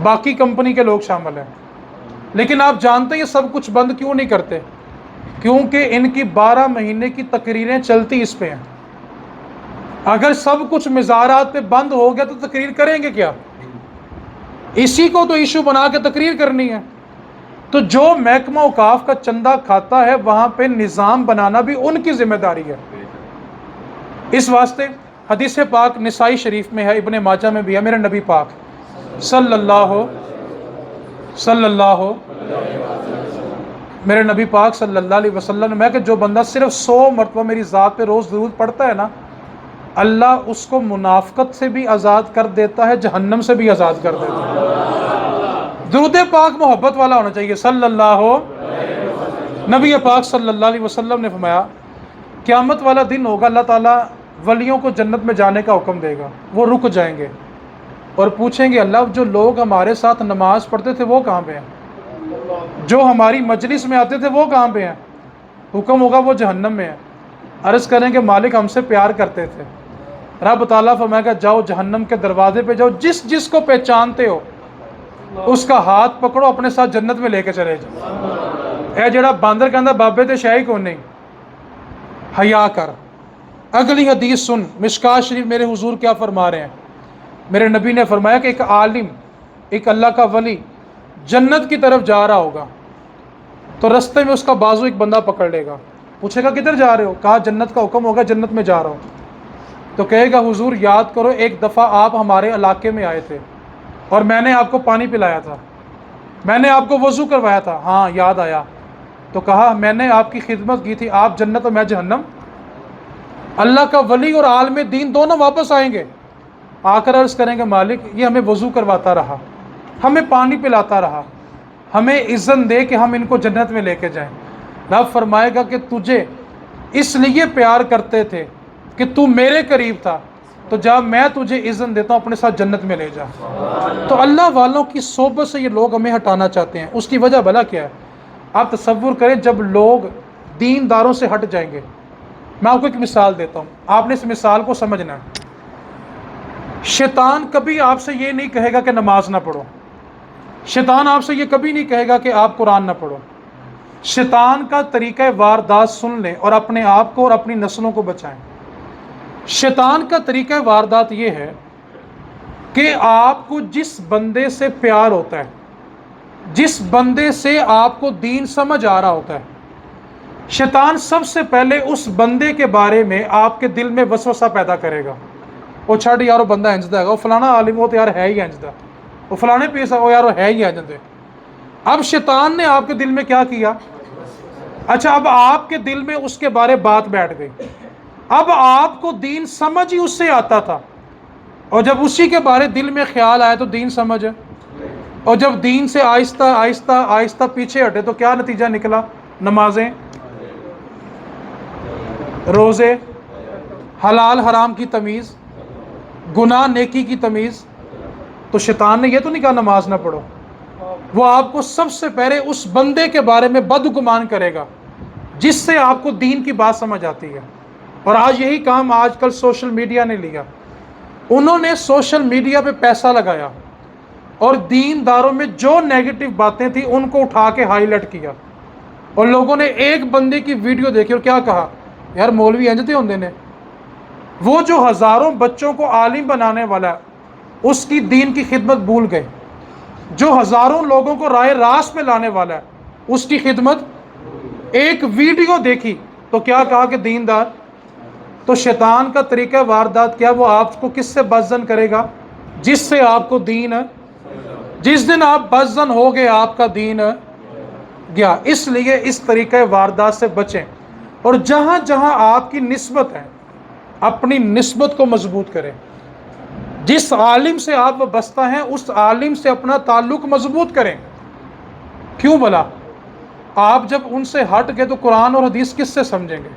باقی کمپنی کے لوگ شامل ہیں۔ لیکن آپ جانتے ہیں یہ سب کچھ بند کیوں نہیں کرتے؟ کیونکہ ان کی 12 مہینے کی تقریریں چلتی اس پہ ہیں۔ اگر سب کچھ مزارات پہ بند ہو گیا تو تقریر کریں گے کیا؟ اسی کو تو ایشو بنا کے تقریر کرنی ہے۔ تو جو محکمہ اوقاف کا چندہ کھاتا ہے وہاں پہ نظام بنانا بھی ان کی ذمہ داری ہے۔ اس واسطے حدیث پاک نسائی شریف میں ہے، ابن ماجہ میں بھی ہے، میرے نبی پاک صلی اللہ میرے نبی پاک صلی اللہ علیہ وسلم میں کہ جو بندہ صرف 100 مرتبہ میری ذات پہ روز درود پڑھتا ہے نا، اللہ اس کو منافقت سے بھی آزاد کر دیتا ہے، جہنم سے بھی آزاد کر دیتا ہے۔ درود پاک محبت والا ہونا چاہیے صلی اللہ نبی پاک صلی اللہ علیہ وسلم نے فرمایا قیامت والا دن ہوگا، اللہ تعالیٰ ولیوں کو جنت میں جانے کا حکم دے گا، وہ رک جائیں گے اور پوچھیں گے اللہ جو لوگ ہمارے ساتھ نماز پڑھتے تھے وہ کہاں پہ ہیں، جو ہماری مجلس میں آتے تھے وہ کہاں پہ ہیں؟ حکم ہوگا وہ جہنم میں ہیں۔ عرض کریں کہ مالک ہم سے پیار کرتے تھے، رب تعالیٰ فرمائے گا جاؤ جہنم کے دروازے پہ جاؤ، جس جس کو پہچانتے ہو اس کا ہاتھ پکڑو، اپنے ساتھ جنت میں لے کے چلے جاؤ۔ اے جڑا باندر کہندا بابے تے شاہی کو نہیں، حیا کر۔ اگلی حدیث سن، مشکات شریف میرے حضور کیا فرما رہے ہیں۔ میرے نبی نے فرمایا کہ ایک عالم، ایک اللہ کا ولی جنت کی طرف جا رہا ہوگا تو رستے میں اس کا بازو ایک بندہ پکڑ لے گا، پوچھے گا کدھر جا رہے ہو؟ کہا جنت کا حکم ہوگا، جنت میں جا رہا ہوں۔ تو کہے گا حضور یاد کرو ایک دفعہ آپ ہمارے علاقے میں آئے تھے اور میں نے آپ کو پانی پلایا تھا، میں نے آپ کو وضو کروایا تھا۔ ہاں یاد آیا۔ تو کہا میں نے آپ کی خدمت کی تھی، آپ جنت اور میں جہنم۔ اللہ کا ولی اور عالم دین دونوں واپس آئیں گے، آ کر عرض کریں گے مالک یہ ہمیں وضو کرواتا رہا، ہمیں پانی پلاتا رہا، ہمیں اذن دے کہ ہم ان کو جنت میں لے کے جائیں۔ رب فرمائے گا کہ تجھے اس لیے پیار کرتے تھے کہ تو میرے قریب تھا، تو جب میں تجھے اذن دیتا ہوں اپنے ساتھ جنت میں لے جا۔ تو اللہ والوں کی صحبت سے یہ لوگ ہمیں ہٹانا چاہتے ہیں۔ اس کی وجہ بھلا کیا ہے؟ آپ تصور کریں جب لوگ دینداروں سے ہٹ جائیں گے۔ میں آپ کو ایک مثال دیتا ہوں، آپ نے اس مثال کو سمجھنا ہے۔ شیطان کبھی آپ سے یہ نہیں کہے گا کہ نماز نہ پڑھو، شیطان آپ سے یہ کبھی نہیں کہے گا کہ آپ قرآن نہ پڑھو۔ شیطان کا طریقہ واردات سن لیں اور اپنے آپ کو اور اپنی نسلوں کو بچائیں۔ شیطان کا طریقہ واردات یہ ہے کہ آپ کو جس بندے سے پیار ہوتا ہے، جس بندے سے آپ کو دین سمجھ آ رہا ہوتا ہے، شیطان سب سے پہلے اس بندے کے بارے میں آپ کے دل میں وسوسہ پیدا کرے گا۔ وہ چھڑ یار وہ بندہ انجدہ ہے، وہ فلانا عالم وہ تو یار ہے ہی انجدہ، وہ فلانے پیسہ وہ یار وہ ہے ہی انجدہ۔ اب شیطان نے آپ کے دل میں کیا کیا؟ اچھا اب آپ کے دل میں اس کے بارے بات بیٹھ گئی، اب آپ کو دین سمجھ ہی اس سے آتا تھا، اور جب اسی کے بارے دل میں خیال آیا تو دین سمجھ، اور جب دین سے آہستہ آہستہ آہستہ پیچھے ہٹے تو کیا نتیجہ نکلا؟ نمازیں، روزے، حلال حرام کی تمیز، گناہ نیکی کی تمیز۔ تو شیطان نے یہ تو نہیں کہا نماز نہ پڑھو، وہ آپ کو سب سے پہلے اس بندے کے بارے میں بدگمان کرے گا جس سے آپ کو دین کی بات سمجھ آتی ہے۔ اور آج یہی کام آج کل سوشل میڈیا نے لیا۔ انہوں نے سوشل میڈیا پہ پیسہ لگایا اور دینداروں میں جو نیگیٹو باتیں تھیں ان کو اٹھا کے ہائی لائٹ کیا، اور لوگوں نے ایک بندے کی ویڈیو دیکھی اور کیا کہا؟ یار مولوی انجتے ہوندے نے، وہ جو ہزاروں بچوں کو عالم بنانے والا ہے اس کی دین کی خدمت بھول گئے، جو ہزاروں لوگوں کو رائے راست میں لانے والا ہے اس کی خدمت، ایک ویڈیو دیکھی تو کیا کہا کہ دیندار۔ تو شیطان کا طریقہ واردات کیا؟ وہ آپ کو کس سے بدظن کرے گا؟ جس سے آپ کو دین، جس دن آپ بدظن ہو گئے آپ کا دین گیا۔ اس لیے اس طریقہ واردات سے بچیں، اور جہاں جہاں آپ کی نسبت ہے اپنی نسبت کو مضبوط کریں۔ جس عالم سے آپ وابستہ ہیں اس عالم سے اپنا تعلق مضبوط کریں۔ کیوں بھلا؟ آپ جب ان سے ہٹ گئے تو قرآن اور حدیث کس سے سمجھیں گے؟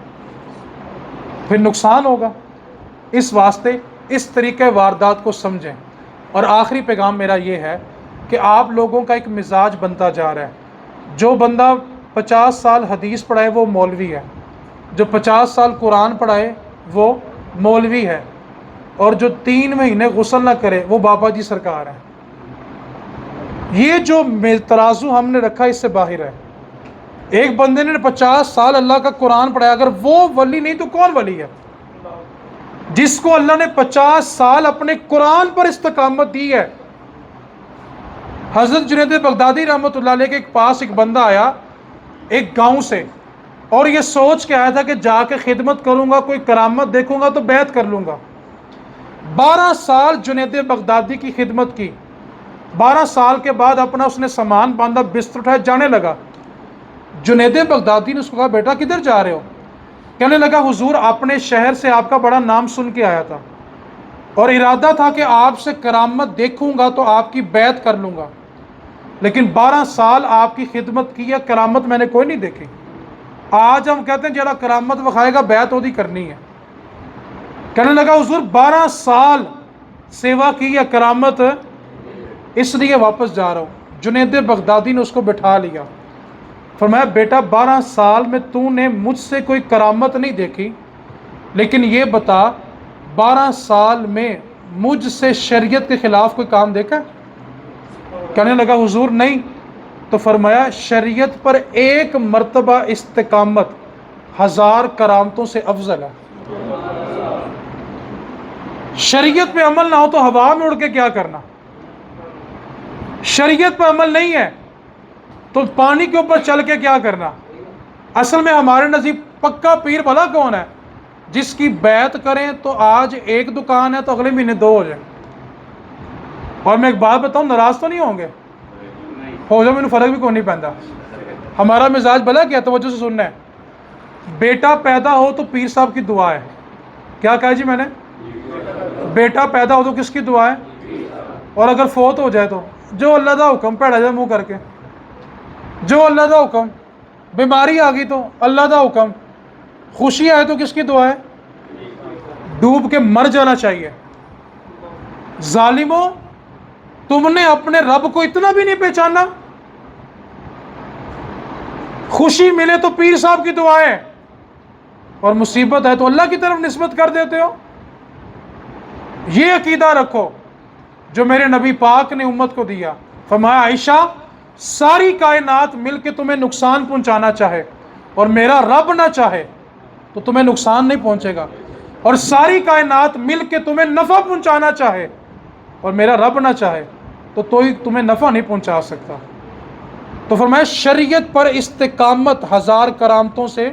پھر نقصان ہوگا۔ اس واسطے اس طریقہ واردات کو سمجھیں۔ اور آخری پیغام میرا یہ ہے کہ آپ لوگوں کا ایک مزاج بنتا جا رہا ہے، جو بندہ 50 سال حدیث پڑھائے وہ مولوی ہے، جو 50 سال قرآن پڑھائے وہ مولوی ہے، اور جو 3 مہینے غسل نہ کرے وہ بابا جی سرکار ہے۔ یہ جو ترازو ہم نے رکھا اس سے باہر ہے۔ ایک بندے نے 50 سال اللہ کا قرآن پڑھایا، اگر وہ ولی نہیں تو کون ولی ہے؟ جس کو اللہ نے 50 سال اپنے قرآن پر استقامت دی ہے۔ حضرت جنید بغدادی رحمۃ اللہ علیہ کے پاس ایک بندہ آیا ایک گاؤں سے، اور یہ سوچ کے آیا تھا کہ جا کے خدمت کروں گا، کوئی کرامت دیکھوں گا تو بیعت کر لوں گا۔ 12 سال جنید بغدادی کی خدمت کی۔ 12 سال کے بعد اپنا اس نے سامان باندھا، بستر اٹھایا، جانے لگا۔ جنید بغدادی نے اس کو کہا بیٹا کدھر جا رہے ہو؟ کہنے لگا حضور اپنے شہر سے آپ کا بڑا نام سن کے آیا تھا، اور ارادہ تھا کہ آپ سے کرامت دیکھوں گا تو آپ کی بیعت کر لوں گا، لیکن 12 سال آپ کی خدمت کی ہے، کرامت میں نے کوئی نہیں دیکھی۔ آج ہم کہتے ہیں جڑا کرامت وکھائے گا بیعت وہی کرنی ہے۔ کہنے لگا حضور 12 سال سیوا کی ہے، کرامت اس لیے واپس جا رہا ہوں۔ جنید بغدادی نے اس کو بٹھا لیا، فرمایا بیٹا 12 سال میں تو نے مجھ سے کوئی کرامت نہیں دیکھی، لیکن یہ بتا 12 سال میں مجھ سے شریعت کے خلاف کوئی کام دیکھا؟ کہنے لگا حضور نہیں۔ تو فرمایا شریعت پر ایک مرتبہ استقامت 1000 کرامتوں سے افضل ہے۔ شریعت پہ عمل نہ ہو تو ہوا میں اڑ کے کیا کرنا؟ شریعت پہ عمل نہیں ہے تو پانی کے اوپر چل کے کیا کرنا؟ اصل میں ہمارے نزدیک پکا پیر بھلا کون ہے؟ جس کی بیعت کریں تو آج ایک دکان ہے تو اگلے مہینے 2 ہو جائیں. اور میں ایک بات بتاؤں، ناراض تو نہیں ہوں گے؟ ہو جائے، مجھے فرق بھی کوئی نہیں پہنتا. ہمارا مزاج بھلا کیا، توجہ سے سننا ہے. بیٹا پیدا ہو تو پیر صاحب کی دعا ہے. کیا کہا جی میں نے؟ بیٹا پیدا ہو تو کس کی دعا ہے؟ اور اگر فوت ہو جائے تو جو اللہ کا حکم، پیڑا جائے منہ کر کے، جو اللہ کا حکم. بیماری آ گئی تو اللہ کا حکم. خوشی آئے تو کس کی دعا ہے؟ ڈوب کے مر جانا چاہیے. ظالموں، تم نے اپنے رب کو اتنا بھی نہیں پہچانا. خوشی ملے تو پیر صاحب کی دعائیں، اور مصیبت ہے تو اللہ کی طرف نسبت کر دیتے ہو. یہ عقیدہ رکھو جو میرے نبی پاک نے امت کو دیا. فرمایا عائشہ، ساری کائنات مل کے تمہیں نقصان پہنچانا چاہے اور میرا رب نہ چاہے تو تمہیں نقصان نہیں پہنچے گا، اور ساری کائنات مل کے تمہیں نفع پہنچانا چاہے اور میرا رب نہ چاہے تو تمہیں نفع نہیں پہنچا سکتا. تو فرمایا شریعت پر استقامت 1000 کرامتوں سے.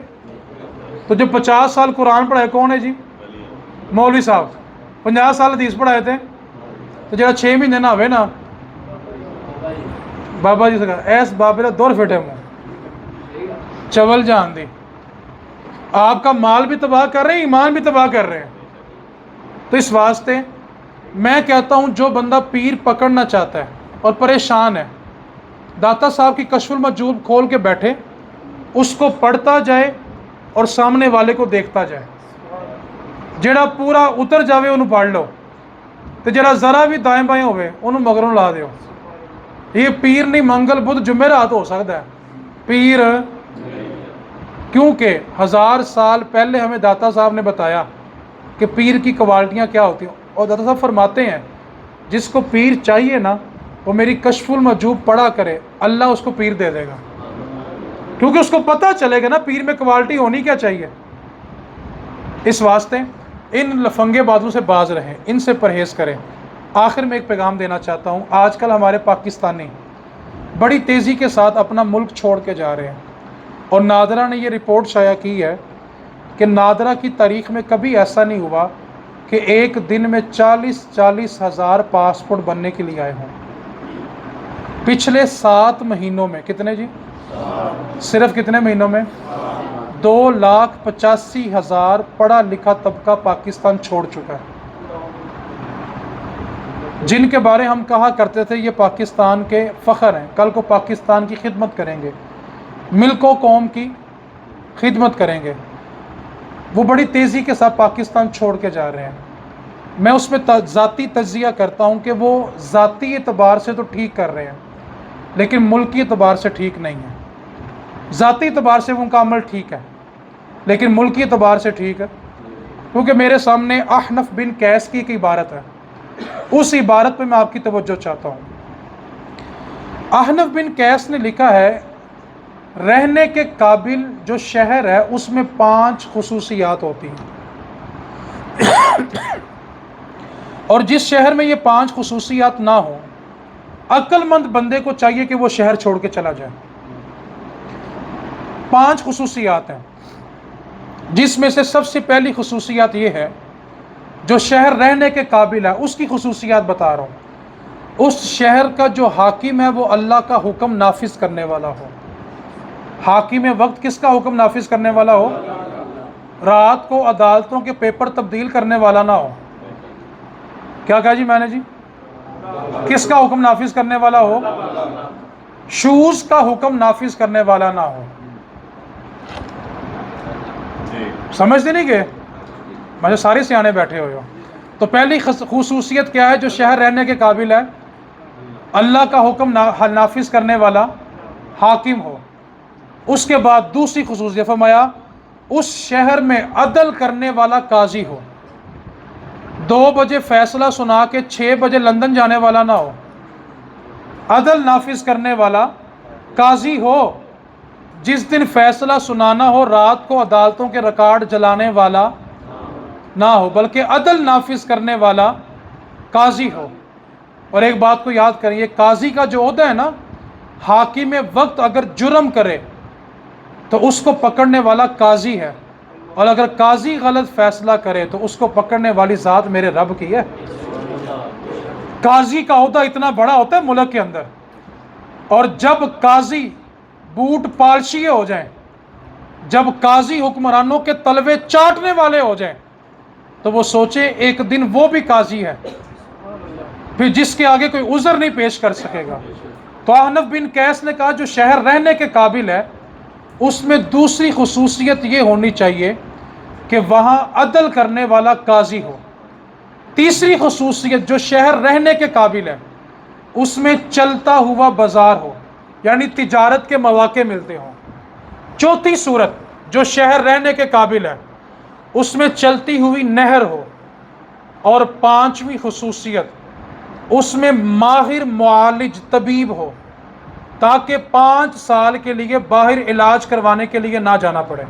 تو جو 50 سال قرآن پڑھائے کون ہے جی؟ مولوی صاحب. 50 سال حدیث پڑھائے تھے. تو جہاں 6 مہینے نہ ہوئے نا بابا جی سے کہا ایس بابے کا دور پھٹے منہ چول جان دی. آپ کا مال بھی تباہ کر رہے ہیں، ایمان بھی تباہ کر رہے ہیں. تو اس واسطے میں کہتا ہوں جو بندہ پیر پکڑنا چاہتا ہے اور پریشان ہے، داتا صاحب کی کشف المحجوب کھول کے بیٹھے، اس کو پڑھتا جائے اور سامنے والے کو دیکھتا جائے. جڑا پورا اتر جاوے انہوں پڑھ لو، تو جڑا ذرا بھی دائیں بائیں ہوئے انہوں مگروں لا دیو. یہ پیر نہیں منگل بدھ جمعرات ہو سکتا ہے، پیر. کیونکہ 1000 سال پہلے ہمیں داتا صاحب نے بتایا کہ پیر کی کوالٹیاں کیا ہوتی ہیں. اور داتا صاحب فرماتے ہیں جس کو پیر چاہیے نا وہ میری کشف المحجوب پڑھا کرے، اللہ اس کو پیر دے دے گا. کیونکہ اس کو پتہ چلے گا نا پیر میں کوالٹی ہونی کیا چاہیے. اس واسطے ان لفنگے بازوں سے باز رہیں، ان سے پرہیز کریں. آخر میں ایک پیغام دینا چاہتا ہوں. آج کل ہمارے پاکستانی بڑی تیزی کے ساتھ اپنا ملک چھوڑ کے جا رہے ہیں، اور نادرا نے یہ رپورٹ شائع کی ہے کہ نادرا کی تاریخ میں کبھی ایسا نہیں ہوا کہ ایک دن میں 40 ہزار پاسپورٹ بننے کے لیے آئے ہوں. پچھلے 7 مہینوں میں کتنے جی؟ صرف کتنے مہینوں میں؟ 2,85,000 پڑھا لکھا طبقہ پاکستان چھوڑ چکا ہے. جن کے بارے ہم کہا کرتے تھے یہ پاکستان کے فخر ہیں، کل کو پاکستان کی خدمت کریں گے، ملک و قوم کی خدمت کریں گے، وہ بڑی تیزی کے ساتھ پاکستان چھوڑ کے جا رہے ہیں. میں اس میں ذاتی تجزیہ کرتا ہوں کہ وہ ذاتی اعتبار سے تو ٹھیک کر رہے ہیں لیکن ملکی اعتبار سے ٹھیک نہیں ہے. ذاتی اعتبار سے ان کا عمل ٹھیک ہے لیکن ملکی اعتبار سے ٹھیک ہے. کیونکہ میرے سامنے احنف بن قیس کی ایک عبارت ہے، اس عبارت پہ میں آپ کی توجہ چاہتا ہوں. احنف بن قیس نے لکھا ہے رہنے کے قابل جو شہر ہے اس میں 5 خصوصیات ہوتی ہیں، اور جس شہر میں یہ 5 خصوصیات نہ ہوں عقل مند بندے کو چاہیے کہ وہ شہر چھوڑ کے چلا جائے. 5 خصوصیات ہیں، جس میں سے سب سے پہلی خصوصیات یہ ہے جو شہر رہنے کے قابل ہے اس کی خصوصیات بتا رہا ہوں. اس شہر کا جو حاکم ہے وہ اللہ کا حکم نافذ کرنے والا ہو. حاکم وقت کس کا حکم نافذ کرنے والا ہو؟ رات کو عدالتوں کے پیپر تبدیل کرنے والا نہ ہو. کیا کہا جی میں نے جی؟ کس کا حکم نافذ کرنے والا ہو؟ شوز کا حکم نافذ کرنے والا نہ ہو. سمجھتے نہیں کہ مجھے سارے سیانے بیٹھے ہوئے ہو. تو پہلی خصوصیت کیا ہے جو شہر رہنے کے قابل ہے؟ اللہ کا حکم نافذ کرنے والا حاکم ہو. اس کے بعد دوسری خصوصیت فرمایا اس شہر میں عدل کرنے والا قاضی ہو. 2 بجے فیصلہ سنا کے 6 بجے لندن جانے والا نہ ہو. عدل نافذ کرنے والا قاضی ہو. جس دن فیصلہ سنانا ہو رات کو عدالتوں کے ریکارڈ جلانے والا نہ ہو بلکہ عدل نافذ کرنے والا قاضی ہو. اور ایک بات کو یاد کریے، قاضی کا جو عہدہ ہے نا، حاکم وقت اگر جرم کرے تو اس کو پکڑنے والا قاضی ہے، اور اگر قاضی غلط فیصلہ کرے تو اس کو پکڑنے والی ذات میرے رب کی ہے۔ قاضی کا عہدہ اتنا بڑا ہوتا ہے ملک کے اندر، اور جب قاضی بوٹ پالشیے ہو جائیں، جب قاضی حکمرانوں کے تلوے چاٹنے والے ہو جائیں، تو وہ سوچے ایک دن وہ بھی قاضی ہے، پھر جس کے آگے کوئی عذر نہیں پیش کر سکے گا۔ تو احنف بن قیس نے کہا جو شہر رہنے کے قابل ہے اس میں دوسری خصوصیت یہ ہونی چاہیے کہ وہاں عدل کرنے والا قاضی ہو۔ تیسری خصوصیت جو شہر رہنے کے قابل ہے اس میں چلتا ہوا بازار ہو، یعنی تجارت کے مواقع ملتے ہوں۔ چوتھی صورت جو شہر رہنے کے قابل ہے اس میں چلتی ہوئی نہر ہو، اور پانچویں خصوصیت اس میں ماہر معالج طبیب ہو، تاکہ 5 سال کے لیے باہر علاج کروانے کے لیے نہ جانا پڑے،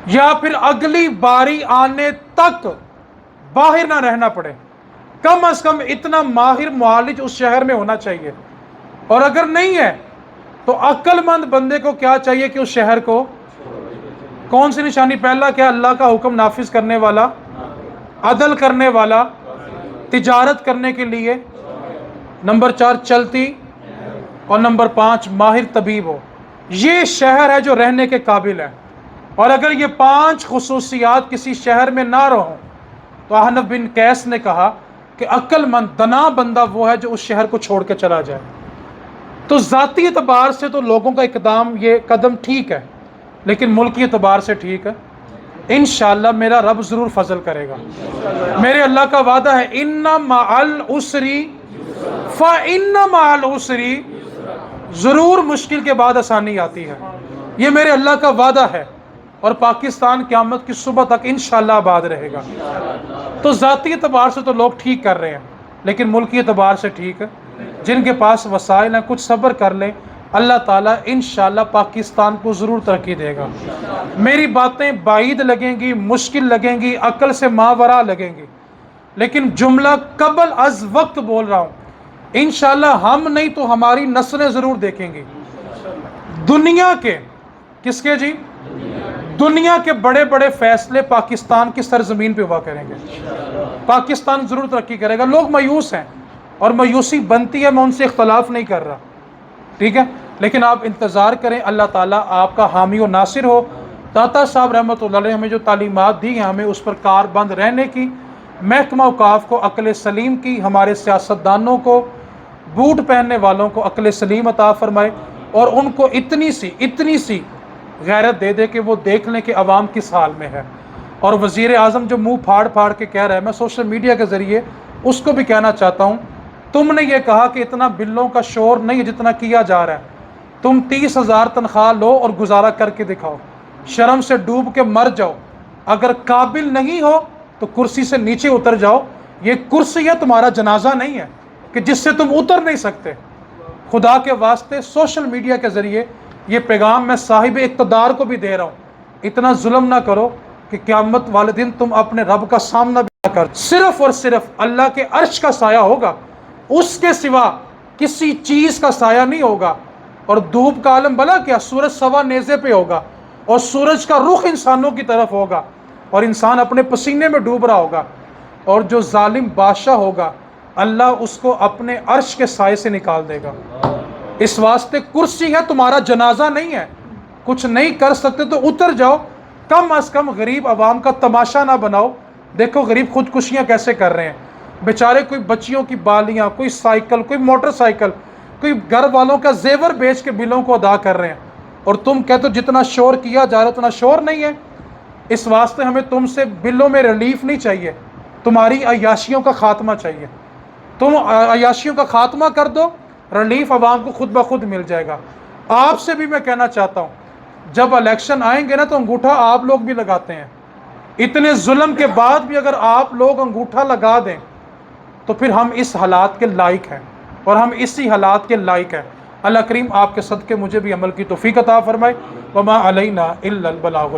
یا پھر اگلی باری آنے تک باہر نہ رہنا پڑے۔ کم از کم اتنا ماہر معالج اس شہر میں ہونا چاہیے، اور اگر نہیں ہے تو عقل مند بندے کو کیا چاہیے کہ اس شہر کو، کون سی نشانی؟ پہلا کیا؟ اللہ کا حکم نافذ کرنے والا، عدل کرنے والا، تجارت کرنے کے لیے، نمبر 4 چلتی، اور نمبر 5 ماہر طبیب ہو۔ یہ شہر ہے جو رہنے کے قابل ہے، اور اگر یہ 5 خصوصیات کسی شہر میں نہ رہوں تو احنف بن قیس نے کہا کہ عقل مند دنا بندہ وہ ہے جو اس شہر کو چھوڑ کے چلا جائے۔ تو ذاتی اعتبار سے تو لوگوں کا اقدام، یہ قدم ٹھیک ہے، لیکن ملکی اعتبار سے ٹھیک ہے؟ انشاءاللہ میرا رب ضرور فضل کرے گا۔ میرے اللہ کا وعدہ ہے ان مع العسر فان مع العسر، ضرور مشکل کے بعد آسانی آتی ہے، یہ میرے اللہ کا وعدہ ہے، اور پاکستان قیامت کی صبح تک انشاءاللہ آباد رہے گا۔ تو ذاتی اعتبار سے تو لوگ ٹھیک کر رہے ہیں، لیکن ملکی اعتبار سے ٹھیک ہے؟ جن کے پاس وسائل ہیں کچھ صبر کر لیں، اللہ تعالیٰ انشاءاللہ پاکستان کو ضرور ترقی دے گا۔ میری باتیں بعید لگیں گی، مشکل لگیں گی، عقل سے ماورا لگیں گی، لیکن جملہ قبل از وقت بول رہا ہوں، انشاءاللہ ہم نہیں تو ہماری نسلیں ضرور دیکھیں گی دنیا کے، کس کے جی؟ دنیا کے بڑے بڑے فیصلے پاکستان کی سرزمین پہ ہوا کریں گے۔ پاکستان ضرور ترقی کرے گا۔ لوگ مایوس ہیں، اور مایوسی بنتی ہے، میں ان سے اختلاف نہیں کر رہا، ٹھیک ہے، لیکن آپ انتظار کریں، اللہ تعالیٰ آپ کا حامی و ناصر ہو۔ داتا صاحب رحمۃ اللہ علیہ ہمیں جو تعلیمات دی ہیں ہمیں اس پر کار بند رہنے کی، محکمہ اوقاف کو عقل سلیم کی، ہمارے سیاستدانوں کو، بوٹ پہننے والوں کو عقل سلیم عطا فرمائے، اور ان کو اتنی سی غیرت دے دے کہ وہ دیکھ لیں کہ عوام کس حال میں ہے۔ اور وزیر اعظم جو منہ پھاڑ پھاڑ کے کہہ رہا ہے، میں سوشل میڈیا کے ذریعے اس کو بھی کہنا چاہتا ہوں، تم نے یہ کہا کہ اتنا بلوں کا شور نہیں ہے جتنا کیا جا رہا ہے، تم 30,000 تنخواہ لو اور گزارا کر کے دکھاؤ، شرم سے ڈوب کے مر جاؤ، اگر قابل نہیں ہو تو کرسی سے نیچے اتر جاؤ، یہ کرسی ہے تمہارا جنازہ نہیں ہے کہ جس سے تم اتر نہیں سکتے۔ خدا کے واسطے سوشل میڈیا کے ذریعے یہ پیغام میں صاحب اقتدار کو بھی دے رہا ہوں، اتنا ظلم نہ کرو کہ قیامت والے دن تم اپنے رب کا سامنا بھی نہ کر، صرف اور صرف اللہ کے عرش کا سایہ ہوگا، اس کے سوا کسی چیز کا سایہ نہیں ہوگا۔ اور دھوپ کا عالم بلا کیا؟ سورج سوا نیزے پہ ہوگا، اور سورج کا رخ انسانوں کی طرف ہوگا، اور انسان اپنے پسینے میں ڈوب رہا ہوگا، اور جو ظالم بادشاہ ہوگا اللہ اس کو اپنے عرش کے سائے سے نکال دے گا۔ اس واسطے کرسی ہے تمہارا جنازہ نہیں ہے، کچھ نہیں کر سکتے تو اتر جاؤ، کم از کم غریب عوام کا تماشا نہ بناؤ۔ دیکھو غریب خودکشیاں کیسے کر رہے ہیں بیچارے، کوئی بچیوں کی بالیاں، کوئی سائیکل، کوئی موٹر سائیکل، کوئی گھر والوں کا زیور بیچ کے بلوں کو ادا کر رہے ہیں، اور تم کہتے ہو جتنا شور کیا جا رہا اتنا شور نہیں ہے۔ اس واسطے ہمیں تم سے بلوں میں ریلیف نہیں چاہیے، تمہاری عیاشیوں کا خاتمہ چاہیے، تم عیاشیوں کا خاتمہ کر دو، ریلیف عوام کو خود بخود مل جائے گا۔ آپ سے بھی میں کہنا چاہتا ہوں جب الیکشن آئیں گے نا تو انگوٹھا آپ لوگ بھی لگاتے ہیں، اتنے ظلم کے بعد بھی اگر آپ لوگ انگوٹھا لگا دیں تو پھر ہم اس حالات کے لائق ہیں، اور ہم اسی حالات کے لائق ہیں۔ اللہ کریم آپ کے صدقے مجھے بھی عمل کی توفیق عطا فرمائے۔ وما علینا الا البلاغ